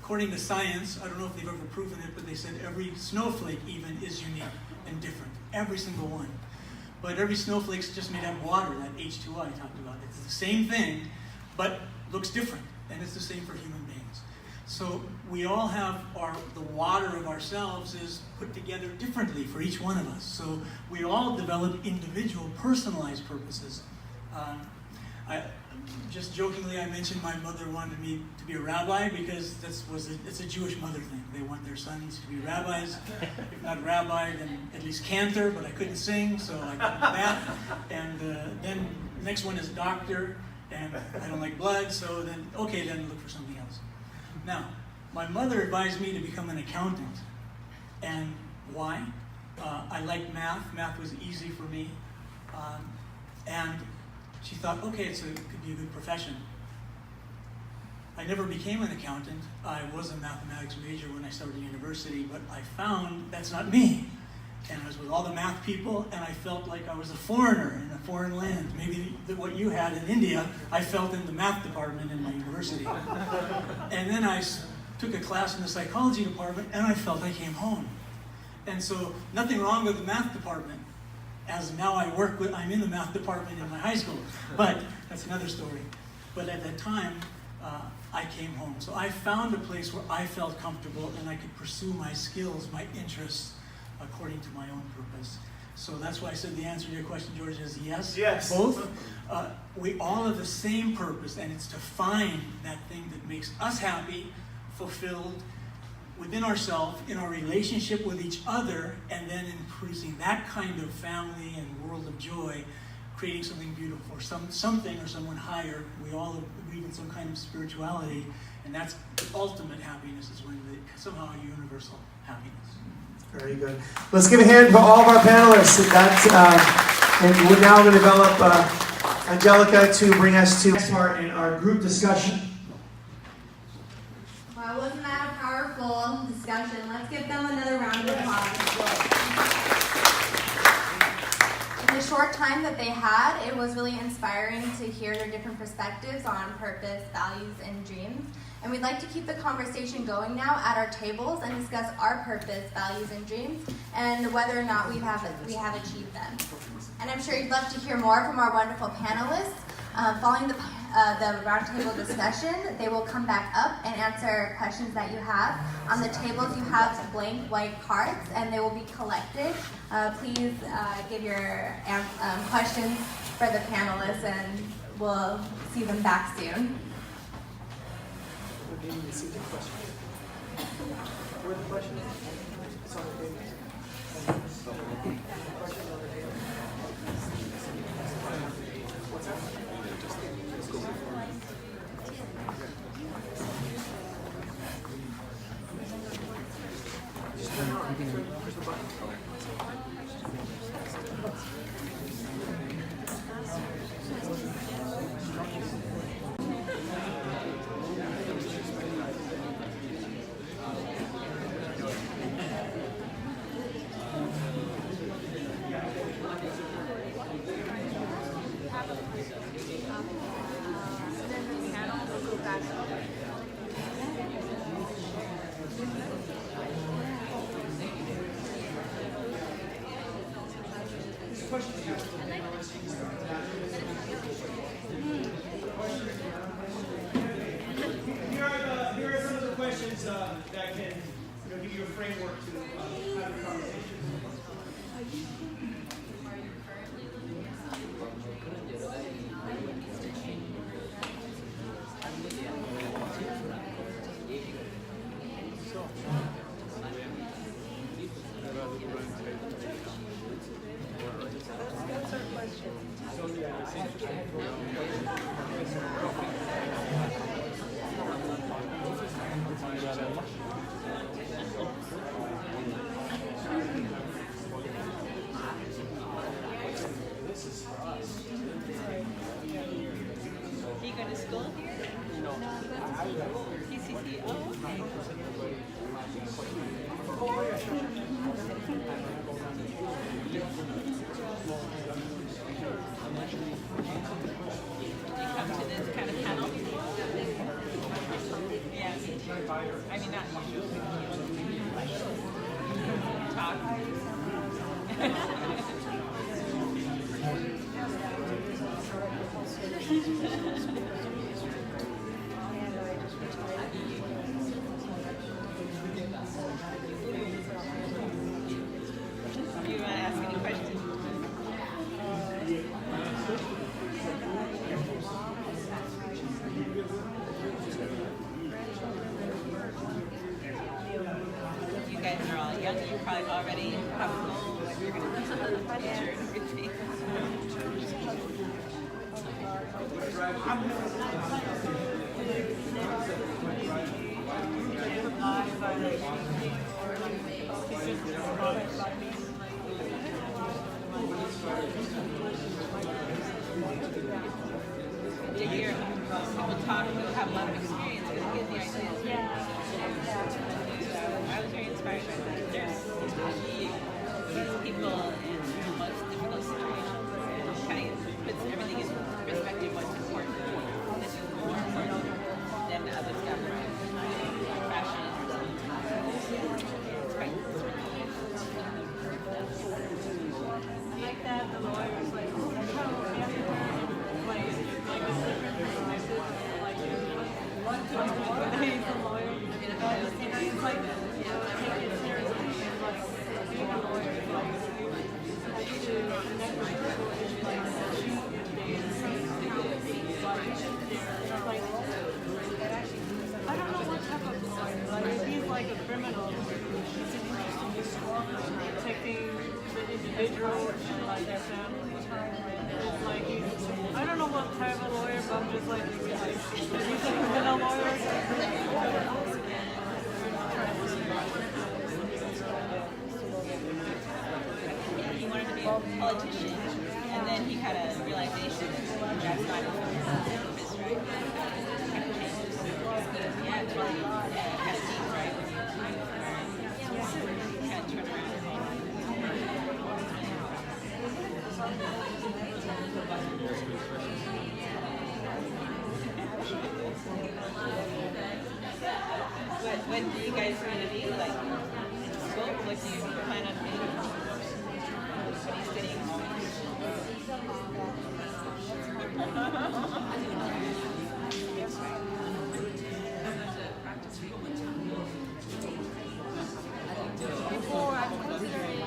According to science, I don't know if they've ever proven it, but they said every snowflake even is unique. and different, every single one. But every snowflake's just made out of water, that H2O I talked about. It's the same thing, but looks different, and it's the same for human beings. So we all have the water of ourselves is put together differently for each one of us. So we all develop individual, personalized purposes. Just jokingly, I mentioned my mother wanted me to be a rabbi because it's a Jewish mother thing. They want their sons to be rabbis. If not rabbi, then at least cantor, but I couldn't sing, so I got that. And then the next one is doctor, and I don't like blood, so then look for something else. Now, my mother advised me to become an accountant. And why? I liked math. Math was easy for me. And she thought, okay, it could be a good profession. I never became an accountant. I was a mathematics major when I started university, but I found that's not me. And I was with all the math people, and I felt like I was a foreigner in a foreign land. Maybe what you had in India, I felt in the math department in my university. And then I took a class in the psychology department, and I felt I came home. And so nothing wrong with the math department. As now I'm in the math department in my high school, but that's another story. But at that time, I came home. So I found a place where I felt comfortable and I could pursue my skills, my interests, according to my own purpose. So that's why I said the answer to your question, George, is yes.
Yes.
Both. We all have the same purpose, and it's to find that thing that makes us happy, fulfilled, within ourselves, in our relationship with each other, and then increasing that kind of family and world of joy, creating something beautiful, something or someone higher. We all believe in some kind of spirituality, and that's the ultimate happiness, is when somehow a universal happiness.
Very good. Let's give a hand for all of our panelists. And we're now going to develop Angelica to bring us to the next part in our group discussion.
Well, wasn't that a powerful discussion? Let's give them another round of applause. In the short time that they had, it was really inspiring to hear their different perspectives on purpose, values, and dreams. And we'd like to keep the conversation going now at our tables and discuss our purpose, values, and dreams, and whether or not we have achieved them. And I'm sure you'd love to hear more from our wonderful panelists. Following the roundtable discussion, they will come back up and answer questions that you have. On the tables, you have blank white cards, and they will be collected. Please give your questions for the panelists, and we'll see them back soon.
Where are the questions? It's on the table. What's that? Push the button. Here are some of the questions that can give you a framework to have a conversation.
all young, you probably already have a goal of what you're going to do in the future and everything. To hear people talk who have a lot of experience and get the ideas. I was very inspired by that. There's people in the most difficult situations. It kind of puts everything in perspective what's important. This is more important than the other stuff, right? Fashion. It's quite
I like that the lawyers like the difference he's a lawyer. He's like take it seriously and like being a lawyer is like you have to connect with people and like shoot your dance like I don't know what type of lawyer, like if he's like a criminal, it's interesting, protecting the individual and like their family. Like I don't know what type of lawyer, but I'm just like he's a criminal lawyer.
He wanted to be a politician, and then he had a realization that that's not his right. Kind of changes. Yeah, it's really kind of deep, right? Kind of turn around. What do you guys want to be like in school? What do you plan on being? What are you studying?
Before I'm considering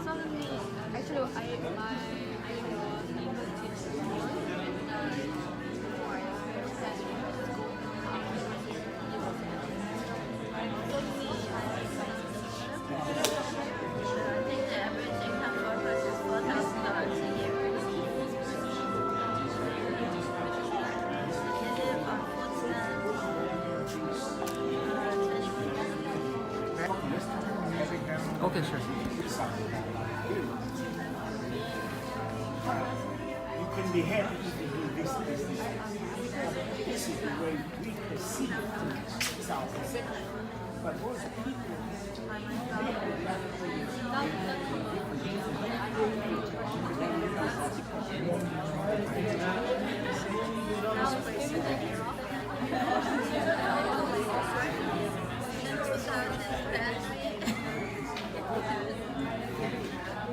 suddenly, actually, I was English teacher before, and before I studied school, suddenly I decided I think that everything can focus is what I start here.
Okay, sure.
You can be happy if you do this. This is the way we perceive things. But most people,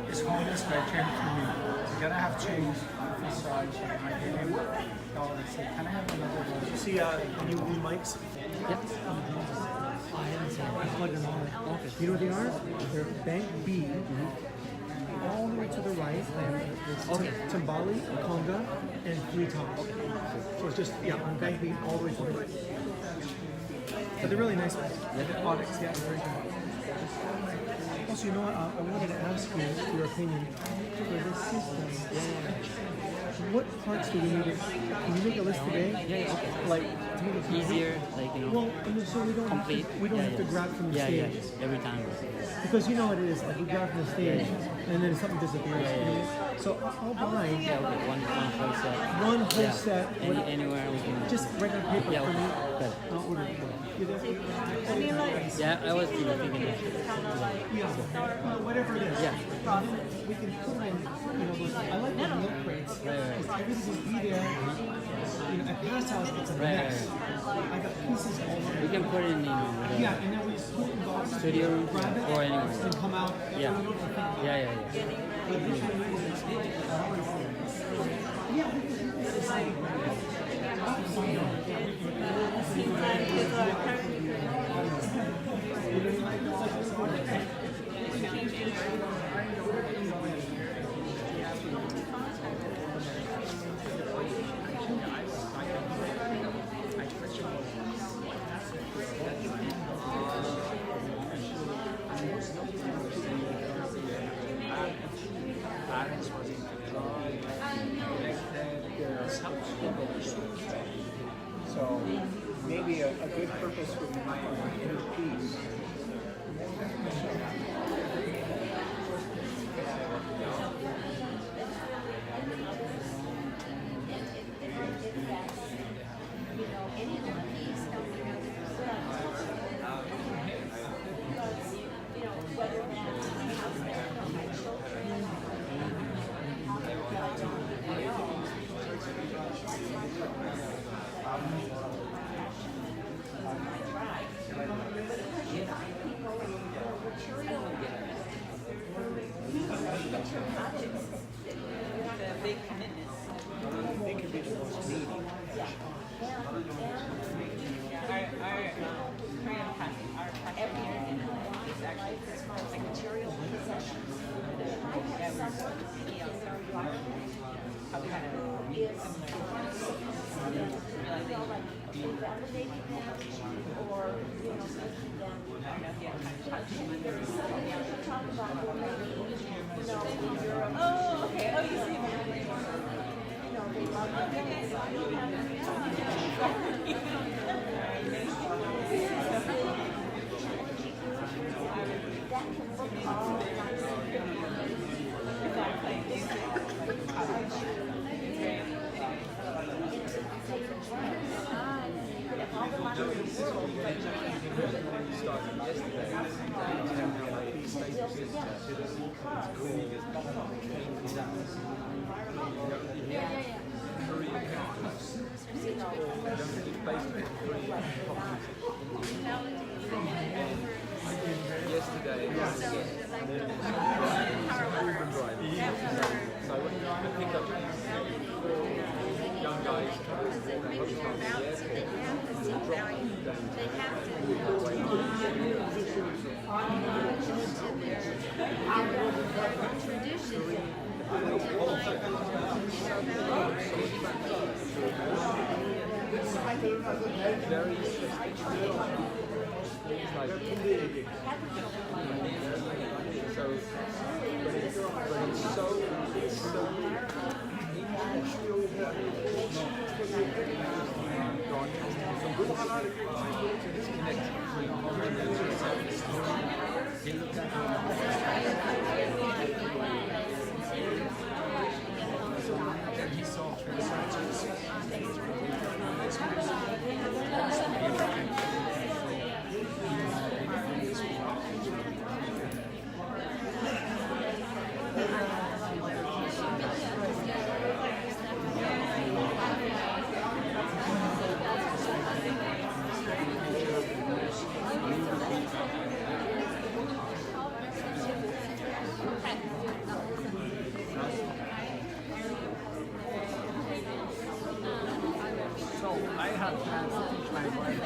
It's homeless veteran for me. You gotta have change for size. I gave him $1. Can I have another one?
You see new mics?
Yep. I haven't seen it. I plugged them on. Okay. You know what they are? They're Bank B. All the way to the right. There's Tambali, Conga, and Freetown. So it's just, on Bank B all the way to the right. But they're really nice ones. The Onyx, yeah, very good. Also, you know what? I wanted to ask you your opinion for this system. What parts do we need? Can you make a list today?
Yeah, okay.
Like to make it
easier, like
Well, so we don't
complete.
have to grab from the stage.
Every time.
Because you know what it is. Like we grab from the stage, and then something disappears. So I'll buy.
One whole set.
One whole set.
Anywhere we can.
Just regular paper
Yeah,
for me.
okay.
I'll order it.
Yeah, I was thinking that.
Yeah, whatever it is.
Yeah.
We can put in, those, I like the milk crates.
Right.
Everything will be there. At Past House, it's a mess. I got pieces all over.
We can put it in,
Yeah, and then we just put it in boxes.
studio room
grab it,
or anywhere.
and come out.
Yeah. Yeah.
But this one is,
So maybe a good purpose would be inner peace.
The big commitments.
They could be the most needy.
Our Korean pastor, our pastor here is actually like material possessions. He also how kind of Oh, okay. Oh, you see
Yesterday, so I pick up young guys
I have plans to teach my wife.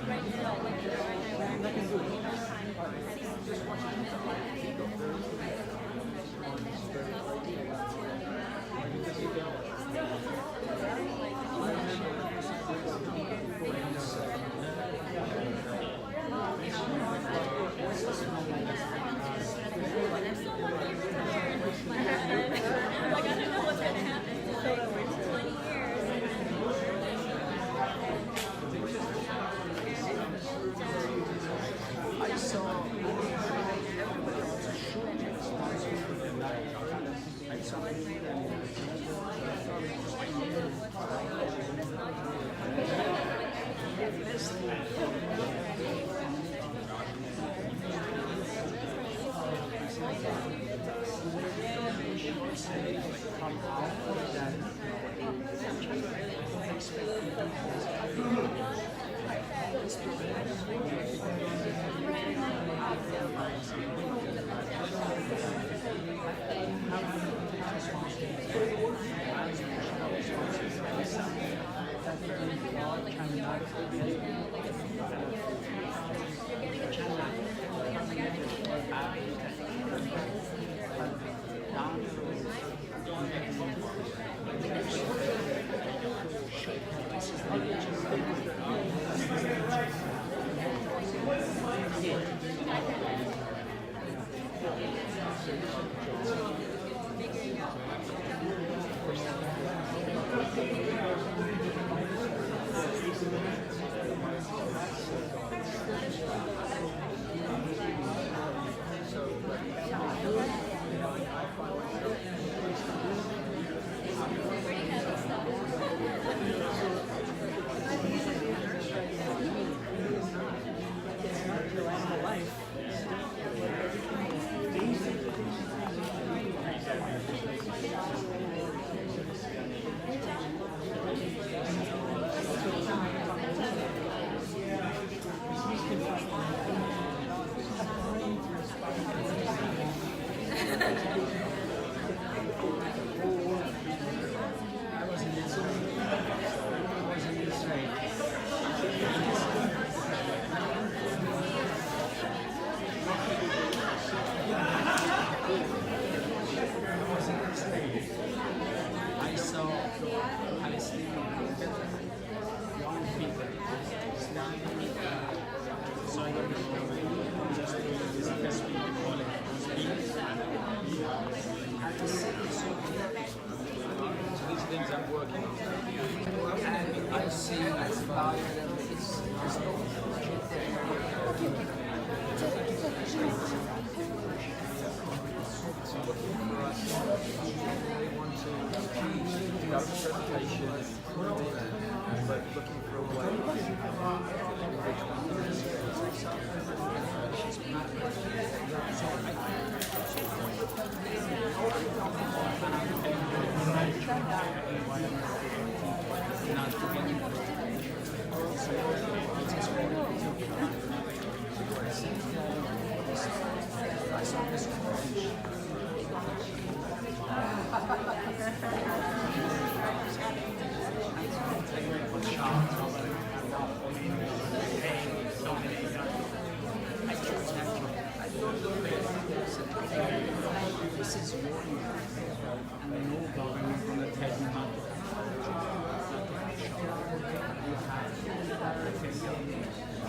Right now, like,
stage, come out with that
I saw Palestinian young people dying. So I don't know, just discuss with the colleagues. So these things I'm working on. And I see it's valued and so looking for us, we want to do our presentation, but looking for a way which this is war, and no government from the taking out the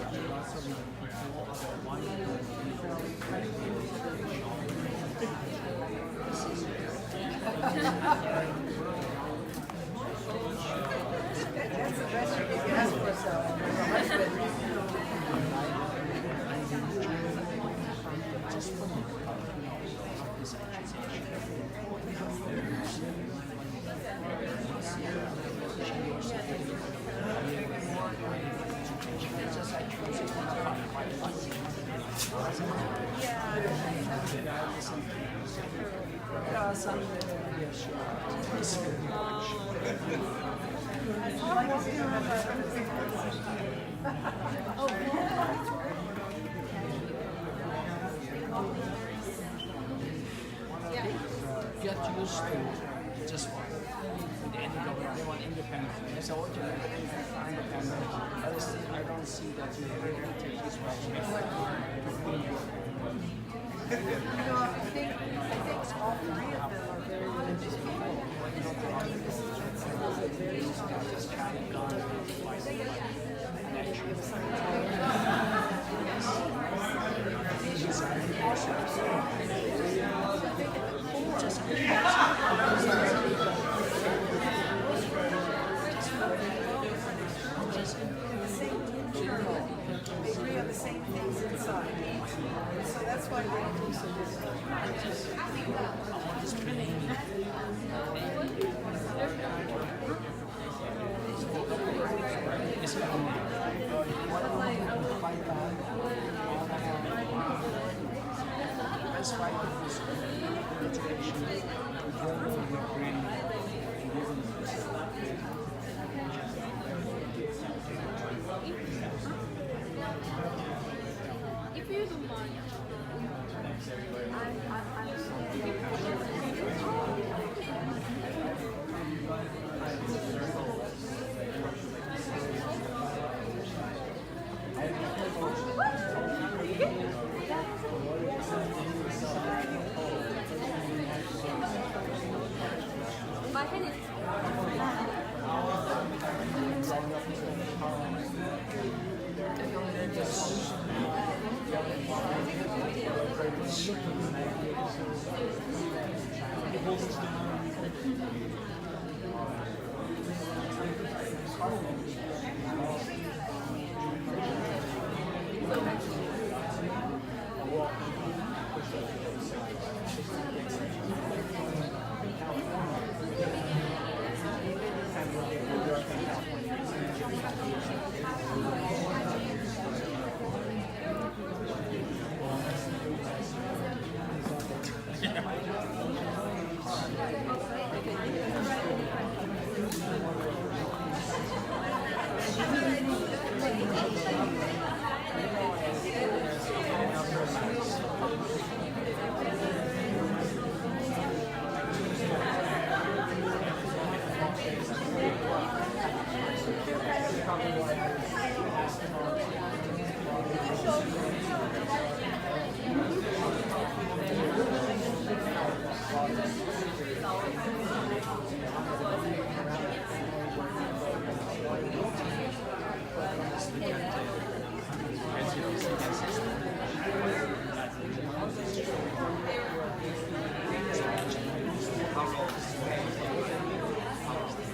you have lots of people one
That's the best you can ask for yourself.
Get used to just one. The end government, they want independence. It's all independence. I don't see that you really take this right.
I think all three of them are very religious They agree on the same things inside. So that's why they do so
That's why
If you don't mind. My hand is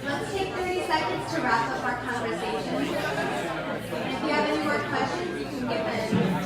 Let's take 30 seconds to wrap up our conversation. And if you have any more questions, you can give them.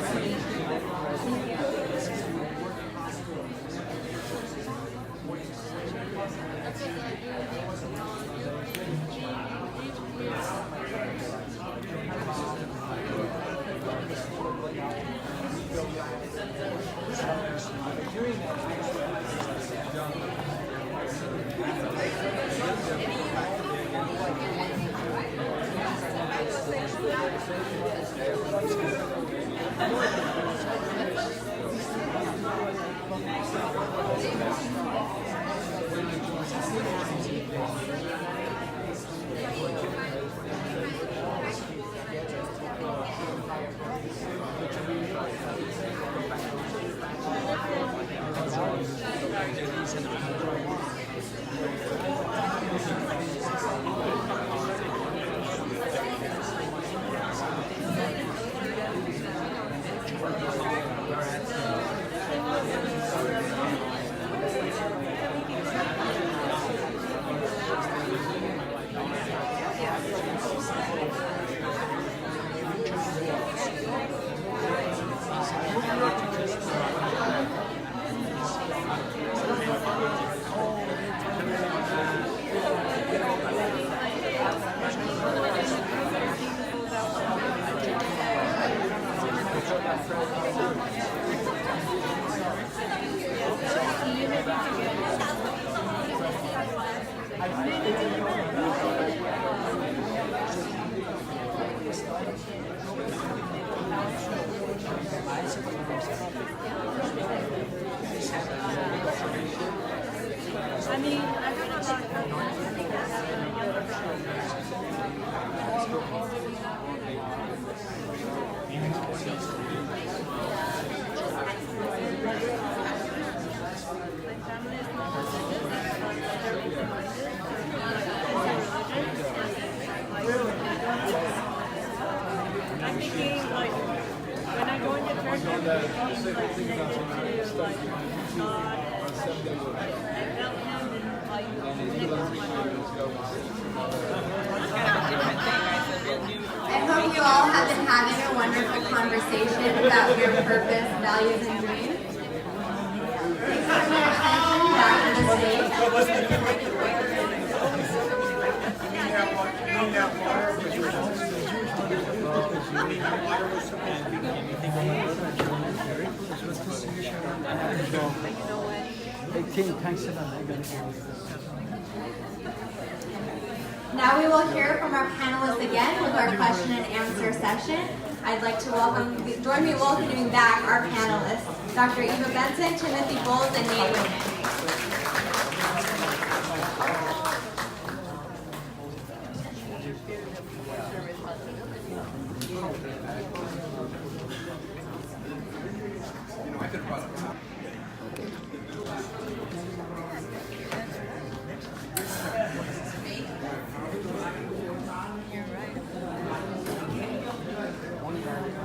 I'm thinking, like, when I go into church, I'm thinking, like, to, like, God and help him and, like, connect with my heart.
I hope you all have been having a wonderful conversation about your purpose, values, and dreams. Please turn your attention back to the stage. Now we will hear from our panelists again with our question and answer session. I'd like to join me in welcoming back our panelists, Dr. Eva Benson, Timothy Bowles, and Nate Wayman.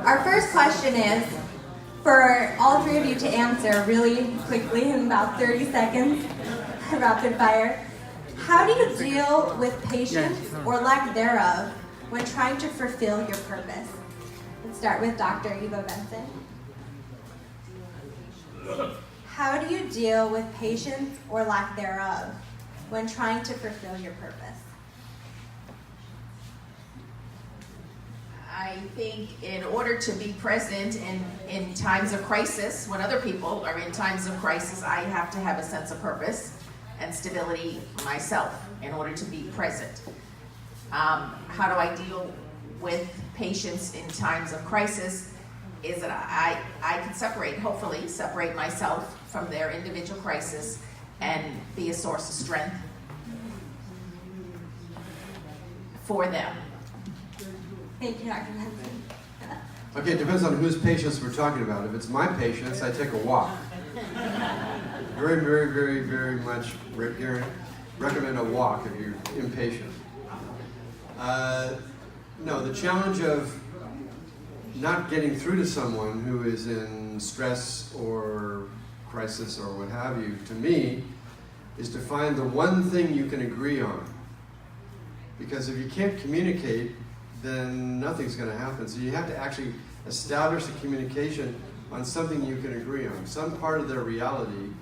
Our first question is for all three of you to answer really quickly in about 30 seconds, rapid fire. How do you deal with patience or lack thereof when trying to fulfill your purpose? Let's start with Dr. Eva Benson. How do you deal with patience or lack thereof when trying to fulfill your purpose?
I think in order to be present in times of crisis, when other people are in times of crisis, I have to have a sense of purpose and stability myself in order to be present. How do I deal with patients in times of crisis? Is that I can hopefully separate myself from their individual crisis and be a source of strength for them.
Thank you, Dr. Benson.
Okay, it depends on whose patients we're talking about. If it's my patients, I take a walk. Very, very, very, very much recommend a walk if you're impatient. No, the challenge of not getting through to someone who is in stress or crisis or what have you, to me, is to find the one thing you can agree on. Because if you can't communicate, then nothing's going to happen. So you have to actually establish a communication on something you can agree on, some part of their reality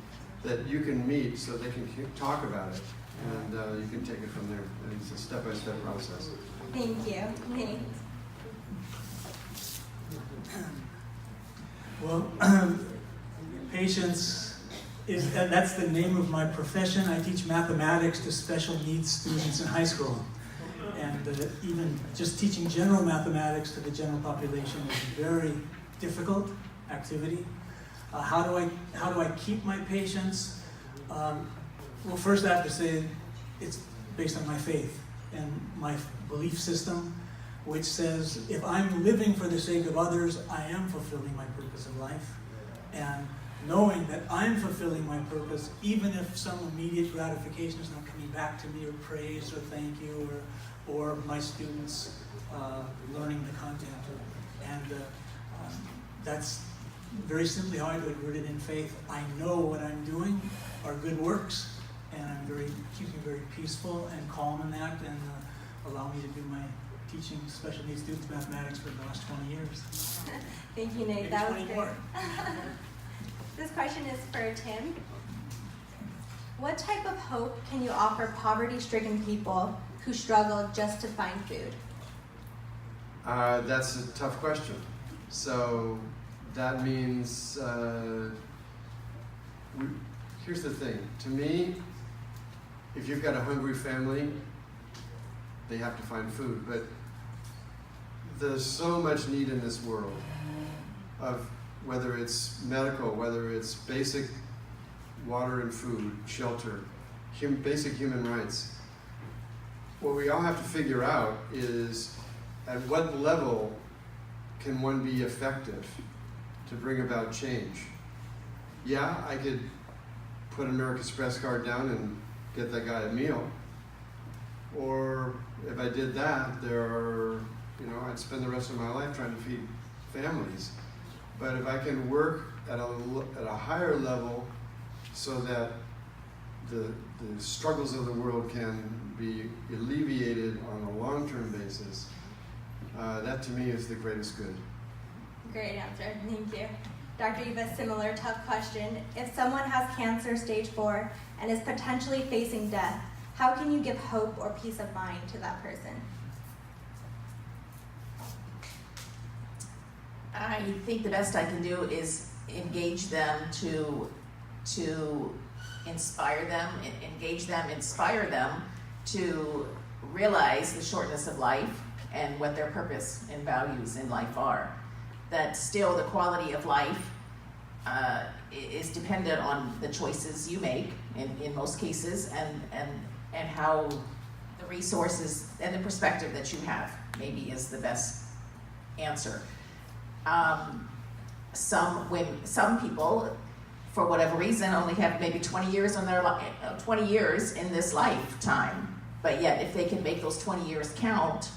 that you can meet so they can talk about it, and you can take it from there. And it's a step-by-step process.
Thank you. Nate.
Well, patience that's the name of my profession. I teach mathematics to special needs students in high school. And even just teaching general mathematics to the general population is a very difficult activity. How do I keep my patience? Well, first I have to say it's based on my faith and my belief system, which says if I'm living for the sake of others, I am fulfilling my purpose in life. And knowing that I'm fulfilling my purpose, even if some immediate gratification is not coming back to me, or praise, or thank you, or my students learning the content. And that's very simply how I do it, rooted in faith. I know what I'm doing are good works, and keeps me very peaceful and calm in that, and allow me to do my teaching special needs students mathematics for the last 20 years.
Thank you, Nate.
Maybe
That was
20
great.
more.
This question is for Tim. What type of hope can you offer poverty-stricken people who struggle just to find food?
That's a tough question. So that means, here's the thing. To me, if you've got a hungry family, they have to find food. But there's so much need in this world of whether it's medical, whether it's basic water and food, shelter, basic human rights. What we all have to figure out is at what level can one be effective to bring about change. Yeah, I could put an American Express card down and get that guy a meal. Or if I did that, I'd spend the rest of my life trying to feed families. But if I can work at a higher level so that the struggles of the world can be alleviated on a long-term basis, that to me is the greatest good.
Great answer. Thank you. Dr. Eva, similar tough question. If someone has cancer stage 4 and is potentially facing death, how can you give hope or peace of mind to that person?
I think the best I can do is engage them to to inspire them, engage them, inspire them to realize the shortness of life and what their purpose and values in life are. That still the quality of life is dependent on the choices you make in most cases, and how the resources and the perspective that you have maybe is the best answer. Some people, for whatever reason, only have maybe 20 years on their 20 years in this lifetime, but yet if they can make those 20 years count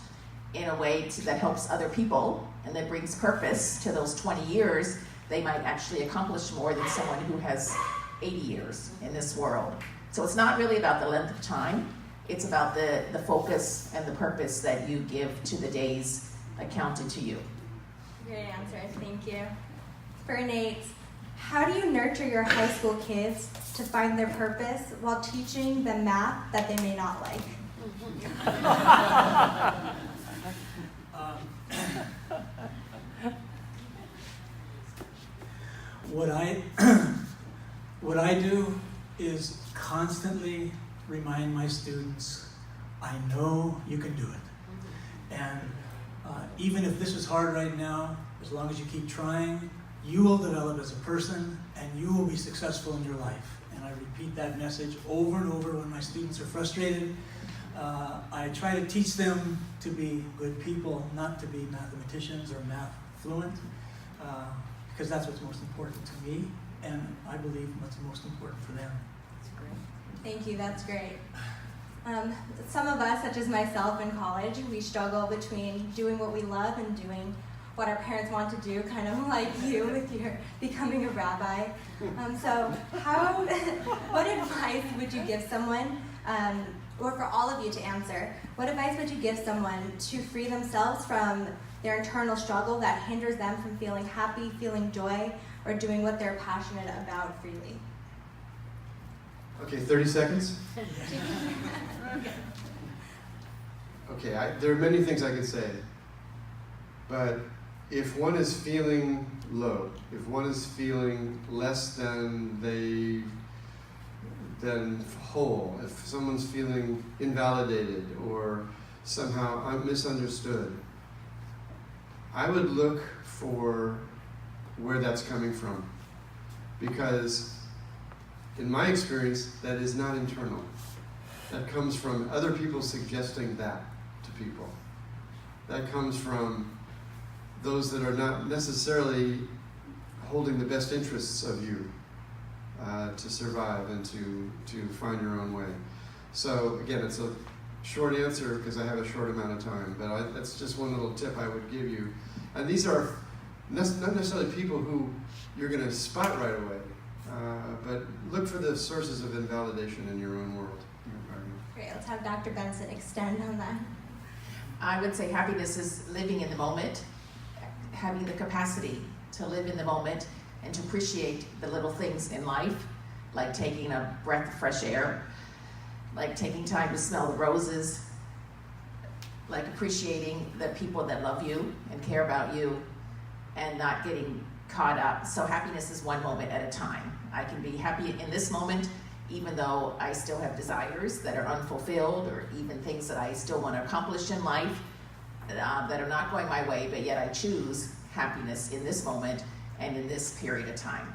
in a way that helps other people and that brings purpose to those 20 years, they might actually accomplish more than someone who has 80 years in this world. So it's not really about the length of time, it's about the focus and the purpose that you give to the days accounted to you.
Great answer, thank you. For Nate, how do you nurture your high school kids to find their purpose while teaching them math that they may not like?
What I do is constantly remind my students, I know you can do it. And even if this is hard right now, as long as you keep trying, you will develop as a person and you will be successful in your life. And I repeat that message over and over when my students are frustrated. I try to teach them to be good people, not to be mathematicians or math fluent, because that's what's most important to me, and I believe what's most important for them.
Thank you, that's great. Some of us, such as myself in college, we struggle between doing what we love and doing what our parents want to do, kind of like you with your becoming a rabbi. So what advice would you give someone, or for all of you to answer, what advice would you give someone to free themselves from their internal struggle that hinders them from feeling happy, feeling joy, or doing what they're passionate about freely?
Okay, 30 seconds. Okay, there are many things I could say, but if one is feeling low, if one is feeling less than whole, if someone's feeling invalidated or somehow misunderstood, I would look for where that's coming from, because in my experience, that is not internal. That comes from other people suggesting that to people. That comes from those that are not necessarily holding the best interests of you to survive and to find your own way. So again, it's a short answer because I have a short amount of time, but that's just one little tip I would give you. And these are not necessarily people who you're going to spot right away, but look for the sources of invalidation in your own world.
Great, let's have Dr. Benson extend on that.
I would say happiness is living in the moment, having the capacity to live in the moment and to appreciate the little things in life, like taking a breath of fresh air, like taking time to smell the roses, like appreciating the people that love you and care about you and not getting caught up. So happiness is one moment at a time. I can be happy in this moment even though I still have desires that are unfulfilled or even things that I still want to accomplish in life that are not going my way, but yet I choose happiness in this moment and in this period of time.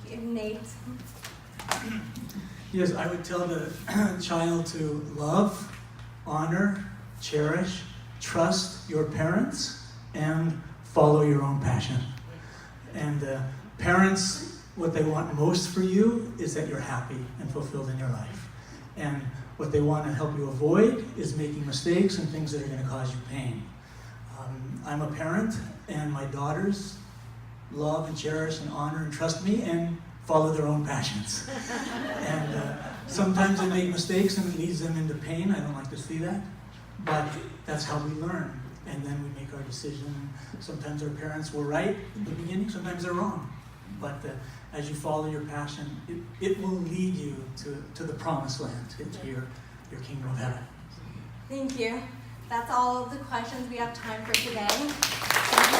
Thank you. Nate?
Yes, I would tell the child to love, honor, cherish, trust your parents, and follow your own passion. And parents, what they want most for you is that you're happy and fulfilled in your life. And what they want to help you avoid is making mistakes and things that are going to cause you pain. I'm a parent, and my daughters love and cherish and honor and trust me and follow their own passions. And sometimes they make mistakes and it leads them into pain. I don't like to see that. But that's how we learn. And then we make our decision. Sometimes our parents were right in the beginning, sometimes they're wrong. But as you follow your passion, it will lead you to the promised land, into your kingdom of heaven.
Thank you. That's all of the questions we have time for today. Thank you,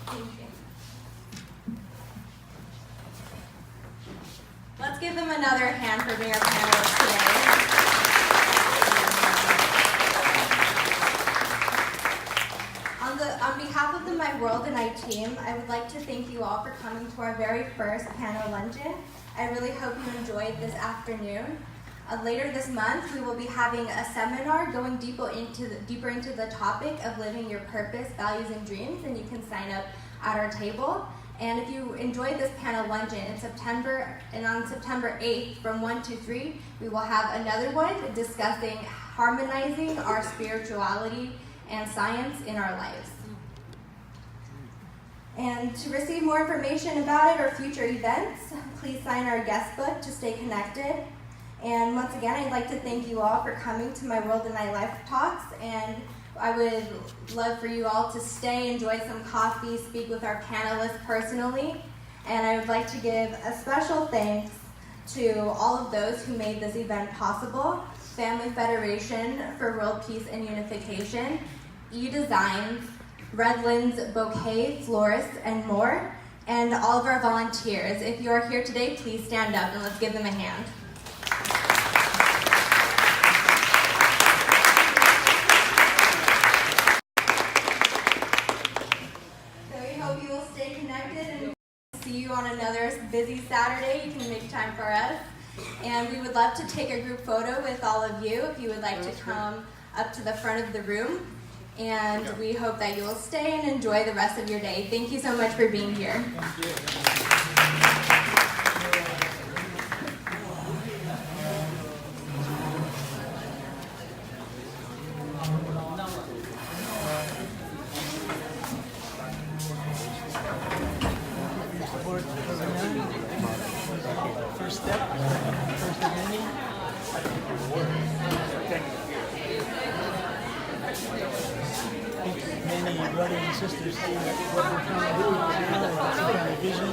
our give them another hand for being our panelists today. On behalf of the My World and I team, I would like to thank you all for coming to our very first panel luncheon. I really hope you enjoyed this afternoon. Later this month, we will be having a seminar going deeper into the topic of living your purpose, values, and dreams, and you can sign up at our table. And if you enjoyed this panel luncheon on September 8th from 1 to 3, we will have another one discussing harmonizing our spirituality and science in our lives. And to receive more information about it or future events, please sign our guest book to stay connected. And once again, I'd like to thank you all for coming to My World and My Life talks. And I would love for you all to stay, enjoy some coffee, speak with our panelists personally. And I would like to give a special thanks to all of those who made this event possible: Family Federation for World Peace and Unification, eDesigns, Redlands Bouquet, Florists, and more, and all of our volunteers. If you are here today, please stand up and let's give them a hand. So we hope you will stay connected and see you on another busy Saturday. You can make time for us. And we would love to take a group photo with all of you if you would like to come up to the front of the room. And we hope that you will stay and enjoy the rest of your day. Thank you so much for being here.
First step, first of many. Many brothers and sisters see what we're trying to do, some kind of vision, an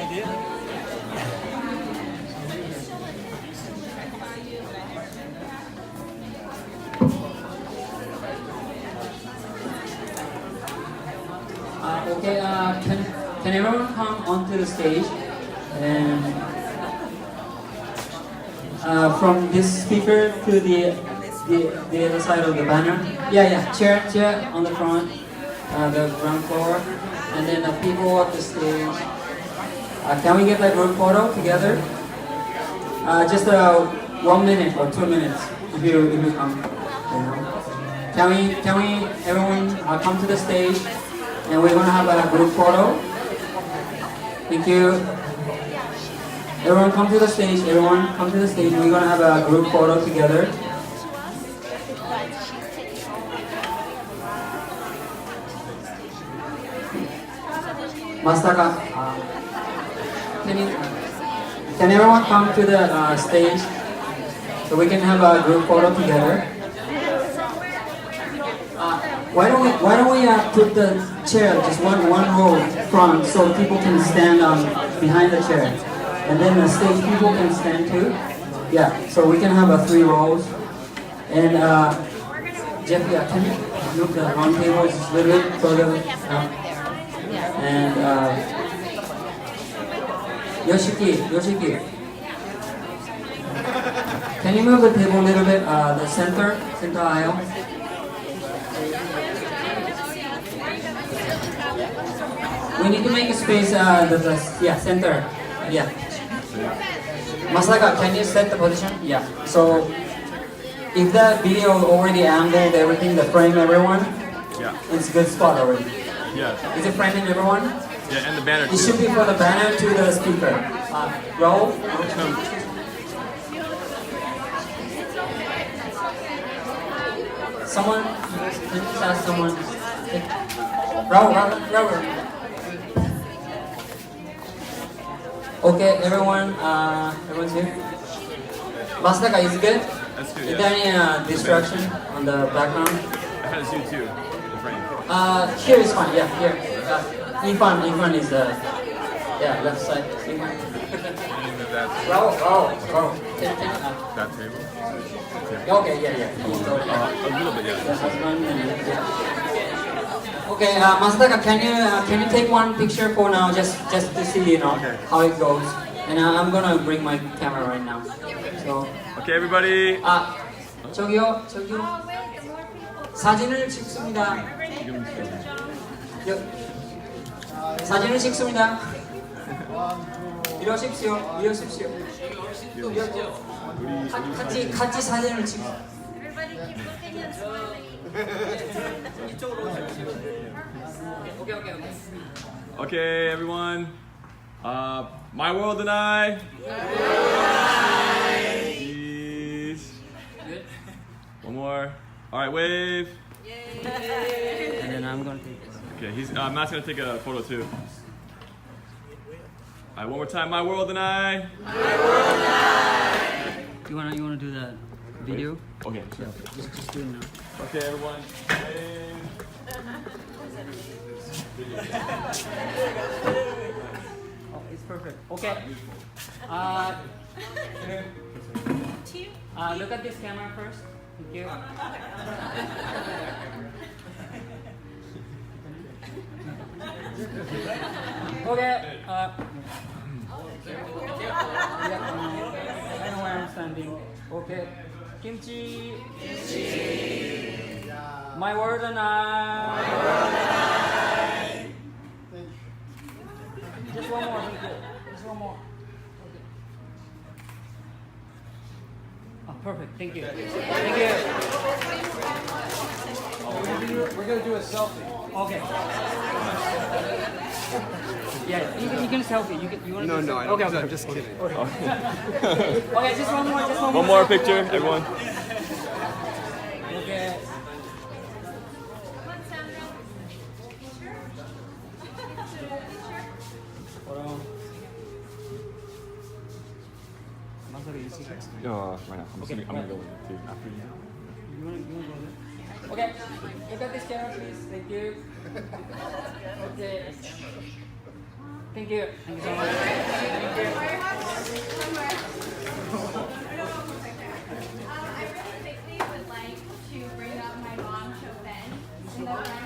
idea.
Okay, can everyone come onto the stage? And from this speaker to the other side of the banner. Yeah, chair on the front, the ground floor, and then the people at the stage. Can we get that group photo together? Just 1 minute or 2 minutes if you come. Can we everyone come to the stage, and we're gonna have a group photo. Thank you. Everyone come to the stage. Everyone come to the stage. We're gonna have a group photo together. Masaka, can everyone come to the stage so we can have a group photo together? Why don't we put the chair just one row front so people can stand behind the chair, and then the stage people can stand too. Yeah, so we can have 3 rows. And Jeff, can you move the round table just a little bit further? And Yoshiki, can you move the table a little bit? The center aisle. We need to make a space. Center. Yeah. Masaka, can you set the position? Yeah. So if the video already angled everything, the frame everyone, it's a good spot already.
Yeah.
Is it framing everyone?
Yeah, and the banner too.
It should be for the banner to the speaker. Roll. Someone, can you ask someone? Roll. Okay, everyone's here. Masaka, is it good?
That's good.
Is there any distraction on the background?
I had to zoom too. The frame.
Here is fine. Yeah, here. Ifan is left side. Roll.
That table.
Okay, yeah.
A little bit, yeah.
Okay, Masataka, can you take one picture for now, just to see how it goes? And I'm gonna bring my camera right now. So.
Okay, everybody.
저기요. 사진을 찍습니다. 사진을 찍습니다. 이러십시오. 같이 사진을 찍.
Okay, everyone. My World and I. Cheese. One more. All right, wave.
And then I'm gonna take this.
Okay, Matt's gonna take a photo too. All right, one more time. My World and I.
You wanna do that video?
Okay, sure.
Just do it now.
Okay, everyone.
Oh, it's perfect. Okay. Look at this camera first. Thank you. Okay. I know where I'm standing. Okay. Kimchi. My World and I. Just one more. Thank you. Just one more. Okay. Oh, perfect. Thank you. Thank you.
We're gonna do a selfie.
Okay. Yeah, you can selfie. You want to?
No, I don't. Okay, I'm just kidding.
Okay. Okay, just one more.
One more picture, everyone.
Okay.
Right now. I'm gonna go with it too. After you.
You want to go there? Okay. Look at this camera, please. Thank you. Okay. Thank you. Thank you so much. Thank you.
I really quickly would like to bring up my mom, Chopin, in the front.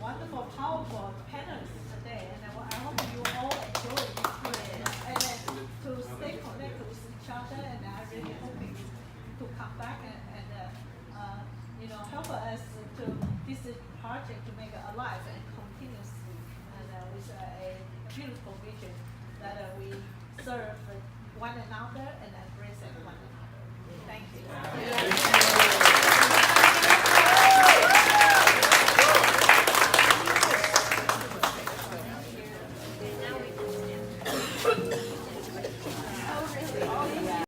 Wonderful, powerful panels today, and I hope you all enjoy this experience. And then to stay connected with each other, and I really hoping to come back and help us to this project to make it alive and continuously, and with a beautiful vision that we serve one another and embrace one another. Thank you.